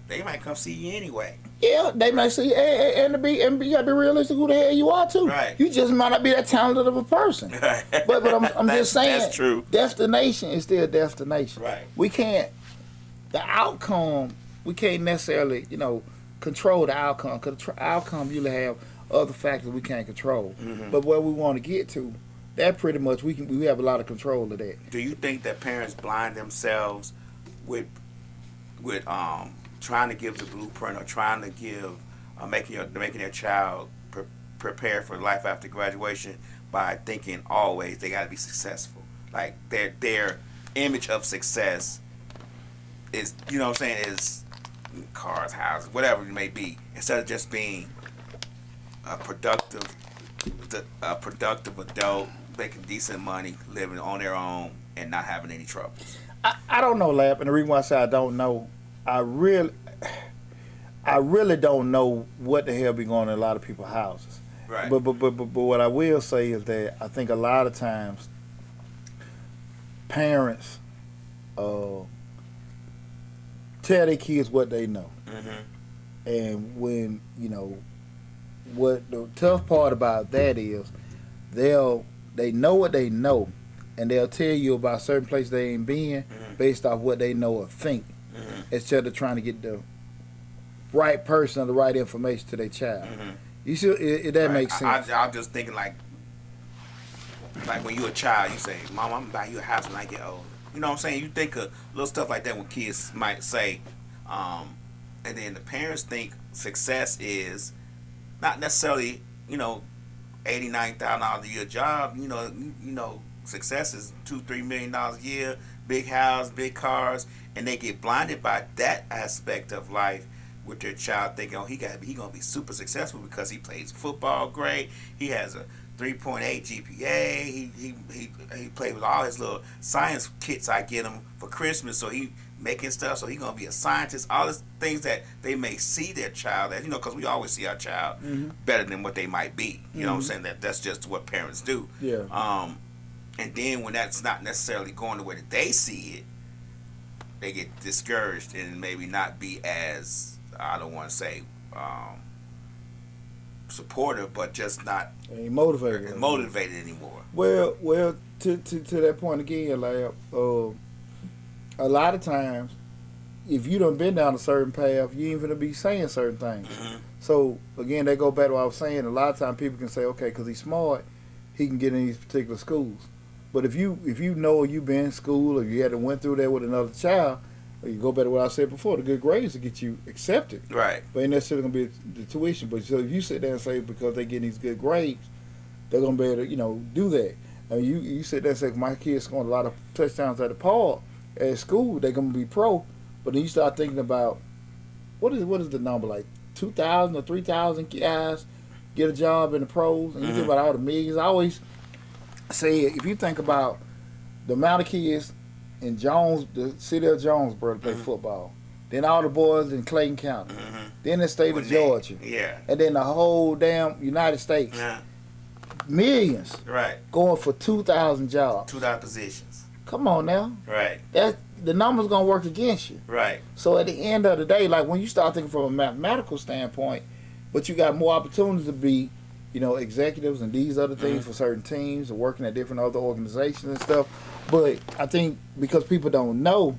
they might come see you anyway. Yeah, they might see, and you got to be realistic who the hell you are, too. Right. You just might not be that talented of a person. But I'm just saying. That's true. Destination is still destination. Right. We can't, the outcome, we can't necessarily, control the outcome. Because the outcome usually have other factors we can't control. But where we want to get to, that pretty much, we have a lot of control of that. Do you think that parents blind themselves with trying to give the blueprint or trying to give, making their child prepare for life after graduation by thinking always they got to be successful? Like their image of success is, you know what I'm saying, is cars, houses, whatever it may be, instead of just being a productive adult making decent money, living on their own, and not having any troubles. I don't know, Lab, and the reason why I say I don't know, I really don't know what the hell be going on in a lot of people's houses. Right. But what I will say is that I think a lot of times parents tell their kids what they know. Mm-hmm. And when, what the tough part about that is they know what they know, and they'll tell you about certain places they ain't been based off what they know or think, instead of trying to get the right person or the right information to their child. You see, that makes sense. I'm just thinking like when you're a child, you say, "Mom, I'm gonna buy you a house when I get old." You know what I'm saying? You think of little stuff like that when kids might say, and then the parents think success is not necessarily, $89,000 a year job. Success is $2-3 million a year, big house, big cars, and they get blinded by that aspect of life with their child, thinking, he gonna be super successful because he plays football great, he has a 3.8 GPA, he plays with all his little science kits I get him for Christmas, so he making stuff, so he gonna be a scientist. All these things that they may see their child as, because we always see our child better than what they might be. You know what I'm saying? That's just what parents do. Yeah. And then when that's not necessarily going the way that they see it, they get discouraged and maybe not be as, I don't want to say supportive, but just not ain't motivated anymore. Well, to that point again, like a lot of times, if you done been down a certain path, you ain't gonna be saying certain things. So again, they go back to what I was saying. A lot of times, people can say, okay, because he's smart, he can get in these particular schools. But if you know you've been in school or you had to went through there with another child, or you go back to what I said before, the good grades will get you accepted. Right. But ain't necessarily gonna be the tuition. But so if you sit there and say because they getting these good grades, they're gonna be able to do that. I mean, you sit there and say my kids scoring a lot of touchdowns at the park at school, they're gonna be pro. But then you start thinking about what is the number, like 2,000 or 3,000 guys get a job in the pros, and you think about all the millions. I always say, if you think about the amount of kids in the city of Jonesboro play football, then all the boys in Clayton County, then the state of Georgia, and then the whole damn United States, millions, going for 2,000 jobs, 2,000 positions. Come on now, that the numbers gonna work against you, So at the end of the day, like when you start thinking from a mathematical standpoint, but you got more opportunities to be executives and these other things for certain teams or working at different other organizations and stuff. But I think because people don't know,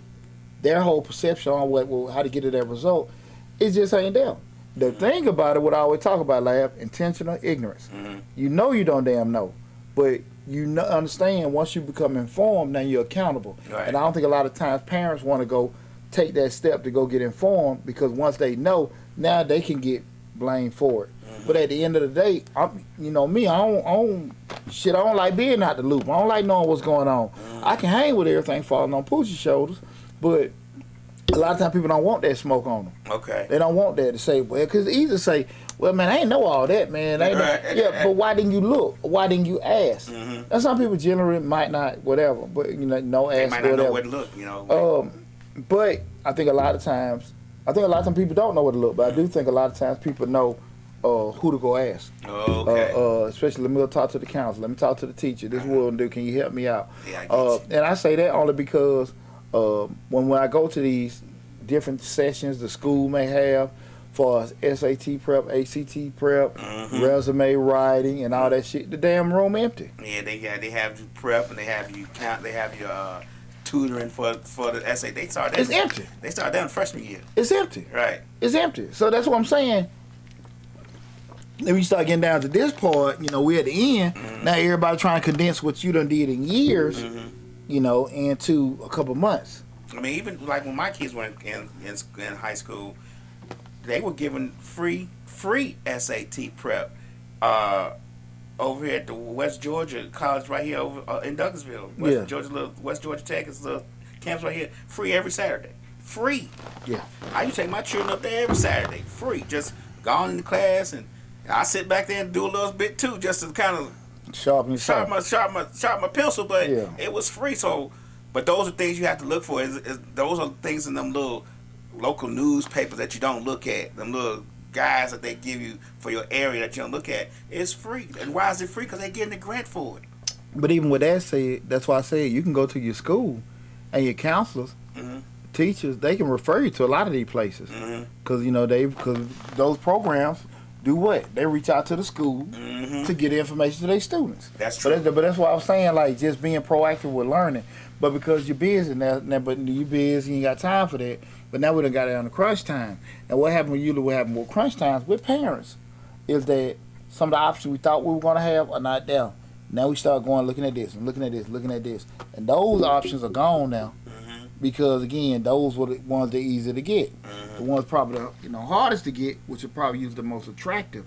their whole perception on how to get to that result, it just ain't them. The thing about it, what I always talk about, Lab, intentional ignorance. You know you don't damn know, but you understand once you become informed, now you're accountable. And I don't think a lot of times parents want to go take that step to go get informed, because once they know, now they can get blamed for it. But at the end of the day, I don't like being out the loop. I don't like knowing what's going on. I can hang with everything falling on Poochie's shoulders, but a lot of times people don't want that smoke on them. Okay. They don't want that to say, well, because it's easy to say, well, man, I ain't know all that, man. Yeah, but why didn't you look? Why didn't you ask? And some people generally might not, whatever, but no ask. They might not know where to look, But I think a lot of times people don't know where to look, but I do think a lot of times people know who to go ask. Especially, let me talk to the counselor. Let me talk to the teacher. This is what I'm do. Can you help me out? And I say that only because when I go to these different sessions the school may have for SAT prep, ACT prep, resume writing, and all that shit, the damn room empty. Yeah, they have you prep and they have you count. They have your tutoring for the essay. It's empty. They start that in freshman year. It's empty. Right. It's empty. So that's what I'm saying. Then we start getting down to this part, we're at the end. Now everybody trying to condense what you done did in years, into a couple months. I mean, even like when my kids were in high school, they were given free SAT prep over here at the West Georgia College right here over in Douglasville. West Georgia Tech is the camps right here. Free every Saturday. Free. Yeah. I used to take my children up there every Saturday. Free. Just go on in the class and I sit back there and do a little bit too, just to kind of sharpen my pencil. But it was free. So, but those are things you have to look for. Those are things in them little local newspapers that you don't look at. Them little guys that they give you for your area that you don't look at. It's free. And why is it free? Because they're getting a grant for it. But even with that said, that's why I said you can go to your school and your counselors, teachers, they can refer you to a lot of these places. Because, because those programs do what? They reach out to the school to get information to their students. That's true. But that's why I was saying, like, just being proactive with learning. But because you're busy now, but you're busy, you ain't got time for that. But now we done got it on the crunch time. And what happened with crunch times with parents is that some of the options we thought we were going to have are not there. Now we start looking at this and looking at this, looking at this. And those options are gone now. Because, again, those were the ones that are easy to get. The ones probably the hardest to get, which are probably usually the most attractive,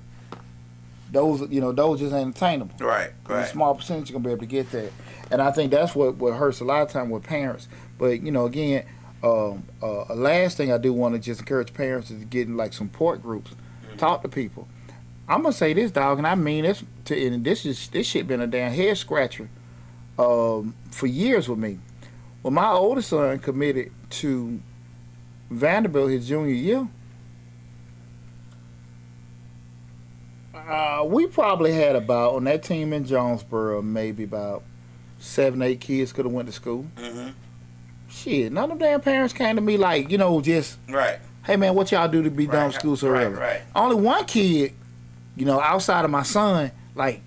those just ain't attainable. Right. A small percentage you're going to be able to get that. And I think that's what hurts a lot of time with parents. But, again, last thing I do want to just encourage parents is getting like support groups. Talk to people. I'm going to say this, dog, and I mean this, and this shit been a damn head scratcher for years with me. When my oldest son committed to Vanderbilt his junior year, we probably had about, on that team in Jonesboro, maybe about 7, 8 kids could have went to school. Shit, none of them damn parents came to me like, just, hey man, what y'all do to be done with school so early? Only one kid, outside of my son, like,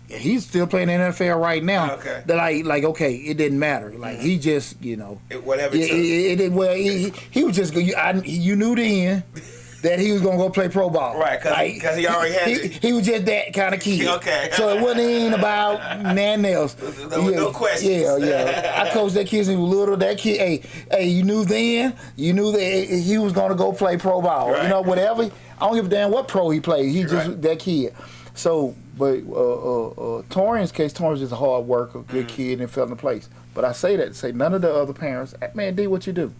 he's still playing in the NFL right now. That okay, it didn't matter. Like he just, whatever. It didn't. Well, he was just. You knew then that he was gonna go play pro ball. Right, because he already had it. He was just that kind of kid. Okay. So it wasn't even about nothing else. No questions. Yeah. I coached that kid since he was little. That kid, hey, you knew then. You knew that he was gonna go play pro ball. Right. Whatever. I don't give a damn what pro he played. He just that kid. So, but Torian's case, Torian's just a hard worker, good kid, and fell into place. But I say that to say none of the other parents, man, D, what you do?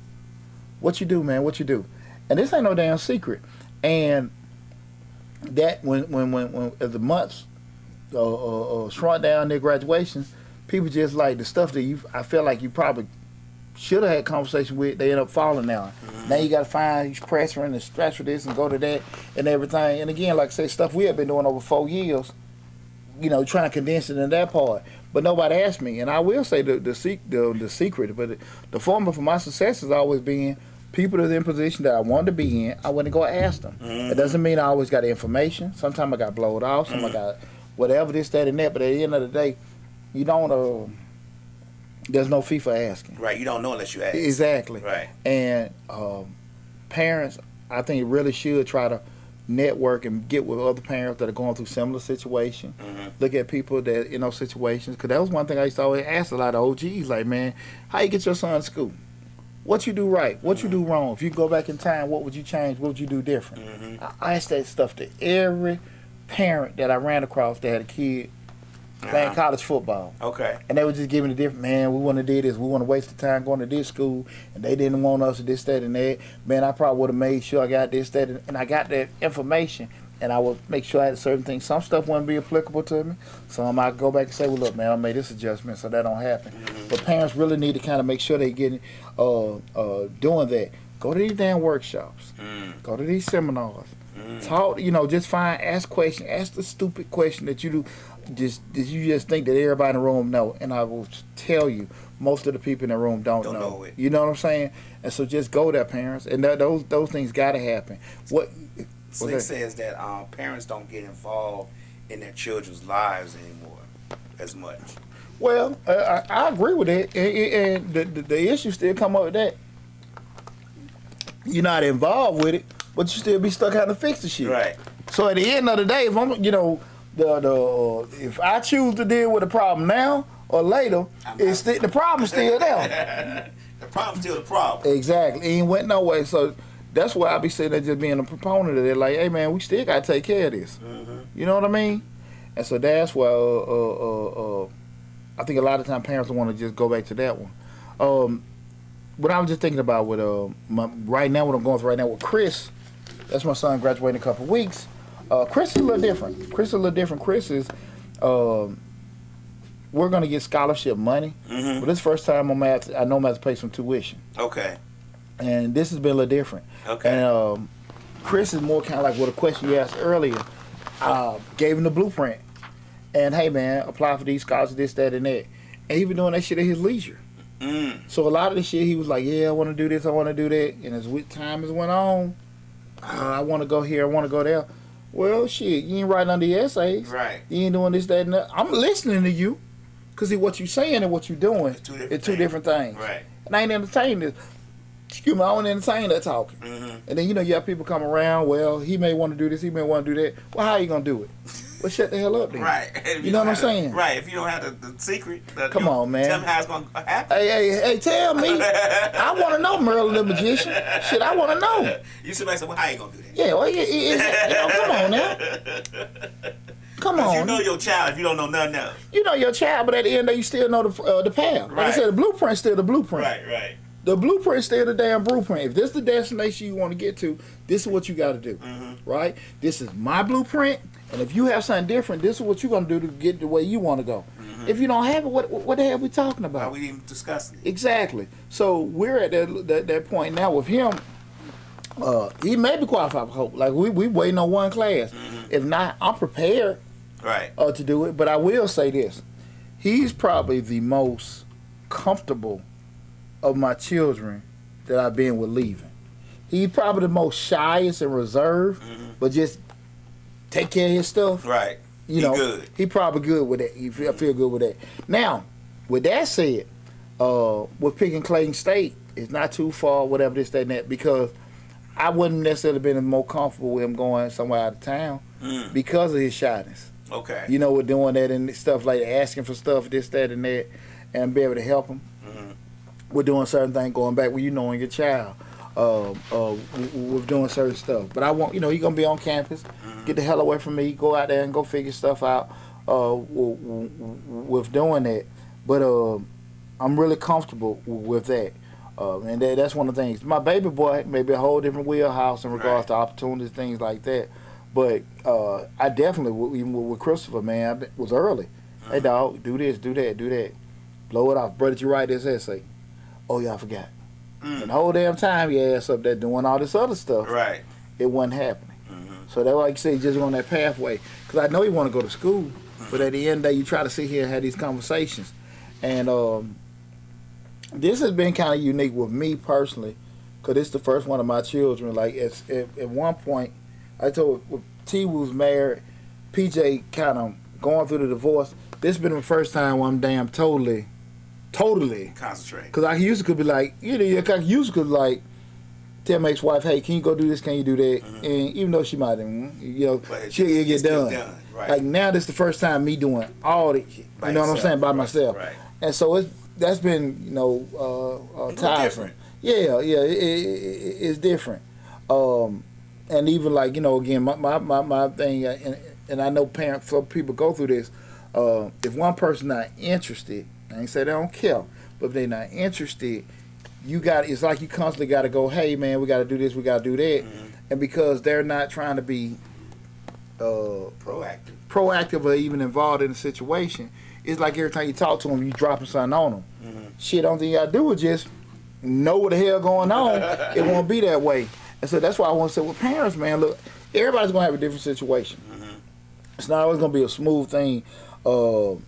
What you do, man? What you do? And this ain't no damn secret. And that when as the months shrunk down their graduations, people just like the stuff that I feel like you probably should have had conversation with, they end up falling down. Now you got to find these pressure and stretch for this and go to that and everything. And again, like I say, stuff we have been doing over 4 years, trying to condense it in that part. But nobody asked me. And I will say the secret, but the formula for my success has always been people that are in position that I wanted to be in, I went to go ask them. It doesn't mean I always got the information. Sometimes I got blowed off. Sometimes I got whatever, this, that, and that. But at the end of the day, you don't... there's no fee for asking. Right, you don't know unless you ask. Exactly. Right. And parents, I think, really should try to network and get with other parents that are going through similar situations. Look at people that in those situations. Because that was one thing I used to always ask a lot of OGs, like, man, how you get your son to school? What you do right? What you do wrong? If you go back in time, what would you change? What would you do different? I asked that stuff to every parent that I ran across that had a kid playing college football. Okay. And they were just giving a different, man, we want to do this. We want to waste the time going to this school. And they didn't want us to this, that, and that. Man, I probably would have made sure I got this, that, and I got that information. And I would make sure I had certain things. Some stuff wouldn't be applicable to me. Some I go back and say, well, look, man, I made this adjustment so that don't happen. But parents really need to kind of make sure they getting doing that. Go to these damn workshops. Go to these seminars. Talk, just ask questions. Ask the stupid question that you just think that everybody in the room know. And I will tell you, most of the people in the room don't know it. You know what I'm saying? And so just go there, parents. And those things got to happen. Slick says that parents don't get involved in their children's lives anymore as much. Well, I agree with that. And the issue still come up with that. You're not involved with it, but you still be stuck having to fix the shit. Right. So at the end of the day, if I'm, if I choose to deal with the problem now or later, the problem's still there. The problem's still the problem. Exactly. It ain't went no way. So that's why I be sitting there just being a proponent of it. Like, hey man, we still gotta take care of this. You know what I mean? And so that's why I think a lot of times parents want to just go back to that one. What I was just thinking about with right now, what I'm going through right now with Chris, that's my son graduating in a couple of weeks. Chris is a little different. Chris is, we're going to get scholarship money, but this first time I know I'm going to have to pay some tuition. Okay. And this has been a little different. Okay. And Chris is more kind of like what a question you asked earlier. Gave him the blueprint. And hey man, apply for these scholarships, this, that, and that. And he been doing that shit at his leisure. So a lot of the shit he was like, yeah, I want to do this, I want to do that. And as time has went on, I want to go here, I want to go there. Well, shit, you ain't writing under your essays. Right. You ain't doing this, that, and that. I'm listening to you. Because what you saying and what you doing is two different things. Right. And I ain't entertaining this. Excuse me, I don't entertain that talking. And then, you have people come around, well, he may want to do this, he may want to do that. Well, how you going to do it? Well, shut the hell up then. Right. You know what I'm saying? Right. If you don't have the secret, come on, man. Tell me how it's going to happen. Hey, tell me. I want to know, Merlin the Magician. Shit, I want to know. You somebody say, well, how you going to do that? Yeah, well, come on now. Come on. You know your child if you don't know nothing else. You know your child, but at the end of the day, you still know the path. Like I said, the blueprint's still the blueprint. Right. The blueprint's still the damn blueprint. If this is the destination you want to get to, this is what you got to do. Right? This is my blueprint, and if you have something different, this is what you're going to do to get the way you want to go. If you don't have it, what the hell are we talking about? Why we even discussing it? Exactly. So we're at that point now with him. He may be qualified for Hope. Like we waiting on one class. If not, I'm prepared. Right. To do it. But I will say this: he's probably the most comfortable of my children that I've been with leaving. He's probably the most shyest and reserved, but just take care of his stuff. Right. Good. He probably good with that. I feel good with that. Now, with that said, with picking Clayton State, it's not too far, whatever this, that, and that, because I wouldn't necessarily been more comfortable with him going somewhere out of town because of his shyness. Okay. We're doing that and stuff like asking for stuff, this, that, and that, and be able to help him. We're doing certain things going back with knowing your child. We're doing certain stuff. But I want, he's going to be on campus, get the hell away from me, go out there and go figure stuff out with doing that. But I'm really comfortable with that. And that's one of the things. My baby boy may be a whole different wheelhouse in regards to opportunities, things like that. But I definitely, even with Christopher, man, I was early. Hey, dog, do this, do that, do that. Blow it off. Brother, did you write this essay? Oh, yeah, I forgot. And the whole damn time your ass up there doing all this other stuff, right? It wasn't happening. So that's why you say just on that pathway. Because I know you want to go to school, but at the end of the day, you try to sit here and have these conversations. And this has been kind of unique with me personally, because it's the first one of my children. Like at one point, I told T was married, PJ kind of going through the divorce. This has been the first time where I'm damn totally concentrate. Because I used to could be like, I used to could like tell my ex-wife, hey, can you go do this? Can you do that? And even though she might, she'll get done. Right. Like now, this is the first time me doing all this shit. You know what I'm saying? By myself. Right. And so that's been tiresome. Yeah, it's different. And even like again, my thing, and I know parents, so people go through this. If one person not interested, I ain't say they don't care, but if they're not interested, it's like you constantly got to go, hey man, we got to do this, we got to do that, and because they're not trying to be proactive or even involved in the situation, it's like every time you talk to them, you dropping something on them. Shit, only thing you got to do is just know what the hell going on. It won't be that way, and so that's why I want to say with parents, man, look, everybody's gonna have a different situation. It's not always gonna be a smooth thing for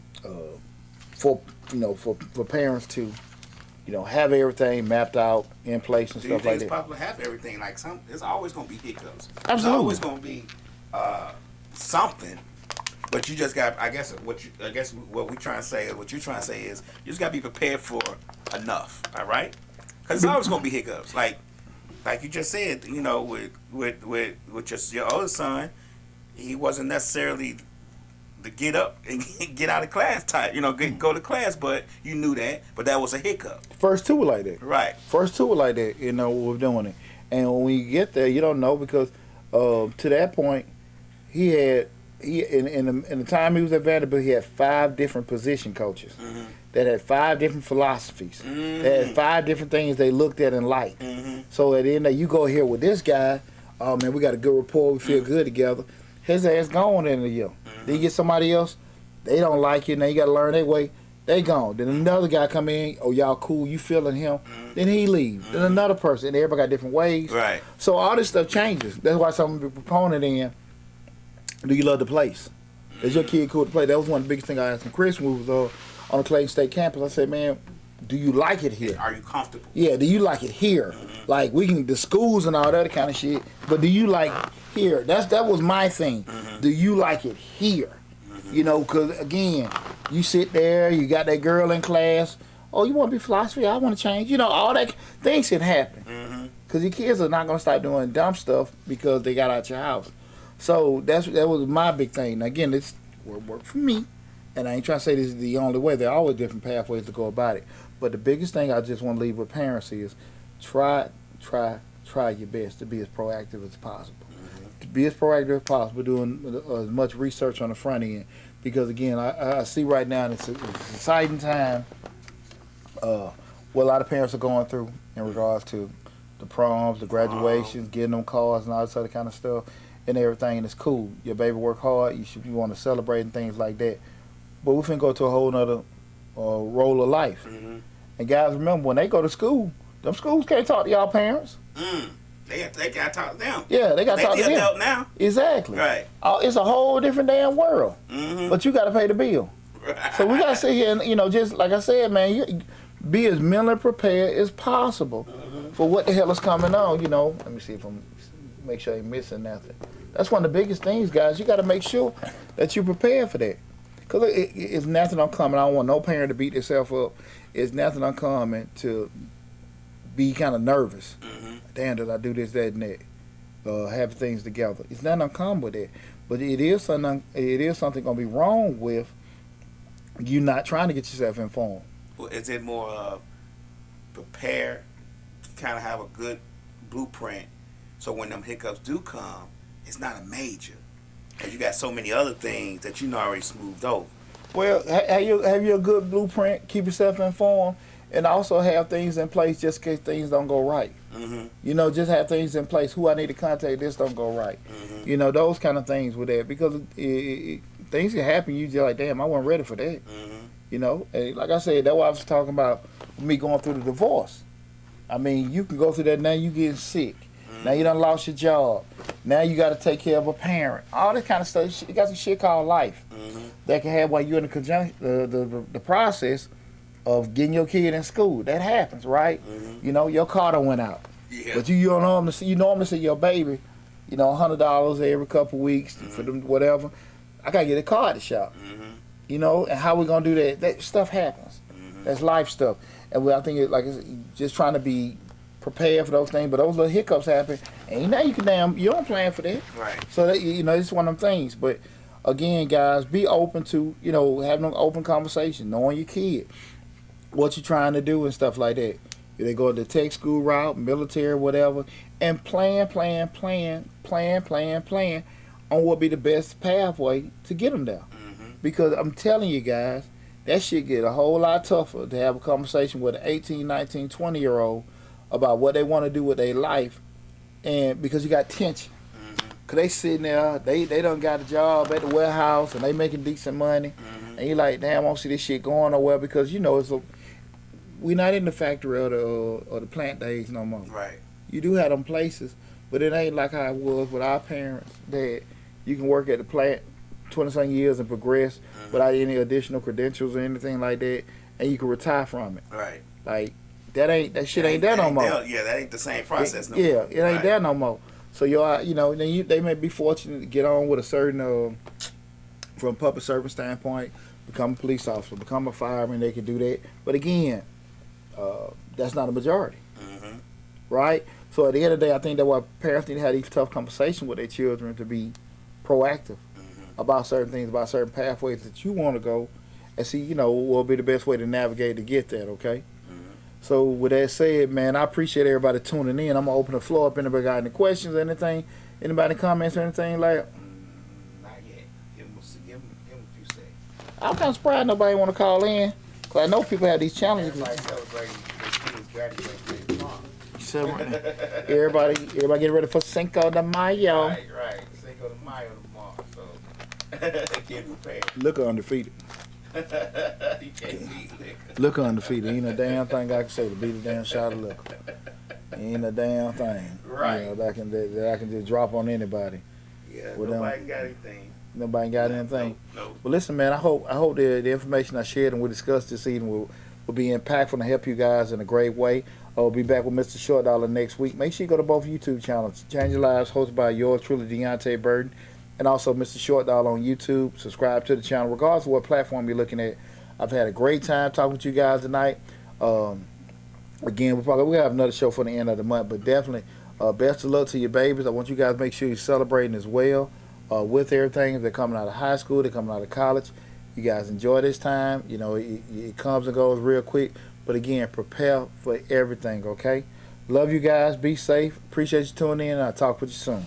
parents to, have everything mapped out in place and stuff like that. It's possible to have everything like there's always gonna be hiccups. Absolutely. There's always gonna be something, but you just got. I guess what we trying to say, what you're trying to say is you just gotta be prepared for enough. All right, because there's always gonna be hiccups. Like you just said, with just your older son, he wasn't necessarily the get up and get out of class type, go to class, but you knew that, but that was a hiccup. First two were like that. Right. First two were like that, we're doing it. And when you get there, you don't know because to that point, he had in the time he was at Vanderbilt, he had 5 different position coaches that had 5 different philosophies. They had 5 different things they looked at and liked. So at the end of you go here with this guy, oh man, we got a good rapport, we feel good together. His ass gone in the year. Then you get somebody else, they don't like you, now you got to learn their way. They gone. Then another guy come in, oh y'all cool, you feeling him. Then he leaves. Then another person, and everybody got different ways. Right. So all this stuff changes. That's why some of the proponent in, do you love the place? Is your kid cool to play? That was one of the biggest things I asked Chris when we was on the Clayton State campus. I said, man, do you like it here? Are you comfortable? Yeah, do you like it here? Like we can the schools and all that other kind of shit, but do you like here? That was my thing. Do you like it here? You know, because again, you sit there, you got that girl in class. Oh, you want to be philosophy? I want to change. You know, all that things can happen. Because your kids are not gonna start doing dumb stuff because they got out your house. So that was my big thing. Now, again, this work for me, and I ain't trying to say this is the only way. There are always different pathways to go about it. But the biggest thing I just want to leave with parents is try your best to be as proactive as possible. To be as proactive as possible, doing as much research on the front end. Because again, I see right now it's an exciting time what a lot of parents are going through in regards to the proms, the graduations, getting them cars and all this other kind of stuff and everything. And it's cool. Your baby work hard. You want to celebrate and things like that. But we finna go to a whole nother role of life. And guys, remember, when they go to school, them schools can't talk to y'all parents. They gotta talk to them. Yeah, they gotta talk to them. They adult now. Exactly. Right. It's a whole different damn world. But you gotta pay the bill. Right. So we gotta sit here and, just like I said, man, you be as mentally prepared as possible for what the hell is coming on. Let me see if make sure I ain't missing nothing. That's one of the biggest things, guys. You gotta make sure that you're prepared for that. Because it's nothing uncommon. I don't want no parent to beat themselves up. It's nothing uncommon to be kind of nervous. Damn, did I do this, that, and that? Have things together. It's not uncommon with that. But it is something going to be wrong with you not trying to get yourself informed. Well, is it more prepare to kind of have a good blueprint so when them hiccups do come, it's not a major? Because you got so many other things that you know already smoothed over. Well, have you a good blueprint, keep yourself informed, and also have things in place just in case things don't go right. Just have things in place. Who I need to contact, this don't go right. Those kind of things with that. Because things can happen, you just like, damn, I wasn't ready for that. And like I said, that's why I was talking about me going through the divorce. I mean, you can go through that now, you getting sick. Now you done lost your job. Now you got to take care of a parent. All that kind of stuff. You got some shit called life that can have while you're in the process of getting your kid in school. That happens, right? Your car done went out. Yeah. But you normally see your baby, $100 every couple weeks for them whatever. I gotta get a car at the shop. And how we gonna do that? That stuff happens. That's life stuff. And I think it's just trying to be prepared for those things, but those little hiccups happen, and now you don't plan for that. Right. So that it's one of them things. But again, guys, be open to having an open conversation, knowing your kid, what you're trying to do and stuff like that. If they go the tech school route, military, whatever, and plan on what be the best pathway to get them there. Because I'm telling you guys, that shit get a whole lot tougher to have a conversation with an 18, 19, 20-year-old about what they want to do with their life, and because you got tension. Because they sitting there, they done got a job at the warehouse, and they making decent money, and you're like, damn, I don't see this shit going nowhere, because, we're not in the factory or the plant days no more. Right. You do have them places, but it ain't like how it was with our parents, that you can work at the plant 20-something years and progress without any additional credentials or anything like that, and you can retire from it. Right. Like, that shit ain't there no more. Yeah, that ain't the same process no more. Yeah, it ain't there no more. So they may be fortunate to get on with a certain, from a public service standpoint, become a police officer, become a fireman, they can do that. But again, that's not a majority, right? So at the end of the day, I think that's why parents need to have these tough conversations with their children to be proactive about certain things, about certain pathways that you want to go, and see, what will be the best way to navigate to get that, okay? So with that said, man, I appreciate everybody tuning in. I'm going to open the floor up. Anybody got any questions or anything? Anybody comments or anything like that? Not yet. I'm kind of surprised nobody want to call in. Cause I know people have these challenges. Everybody celebrating their kids graduating tomorrow. Everybody getting ready for Cinco de Mayo. Right. Cinco de Mayo tomorrow, so get prepared. Look undefeated. You can't beat liquor. Look undefeated. Ain't a damn thing I can say to beat a damn shot of liquor. Ain't a damn thing. Right. You know, that I can just drop on anybody. Yeah, Well, nobody got anything. Nobody got anything. No. Well, listen, man. I hope the information I shared and we discussed this evening will be impactful and help you guys in a great way. I'll be back with Mr. Short Dollar next week. Make sure you go to both YouTube channels. Change Your Lives, hosted by yours truly, Deonte Burden, and also Mr. Short Dollar on YouTube. Subscribe to the channel, regardless of what platform you're looking at. I've had a great time talking with you guys tonight. Again, we have another show for the end of the month, but definitely best of luck to your babies. I want you guys to make sure you're celebrating as well with everything. If they're coming out of high school, they're coming out of college. You guys enjoy this time. You know, it comes and goes real quick. But again, prepare for everything, okay? Love you guys. Be safe. Appreciate you tuning in. I'll talk with you soon.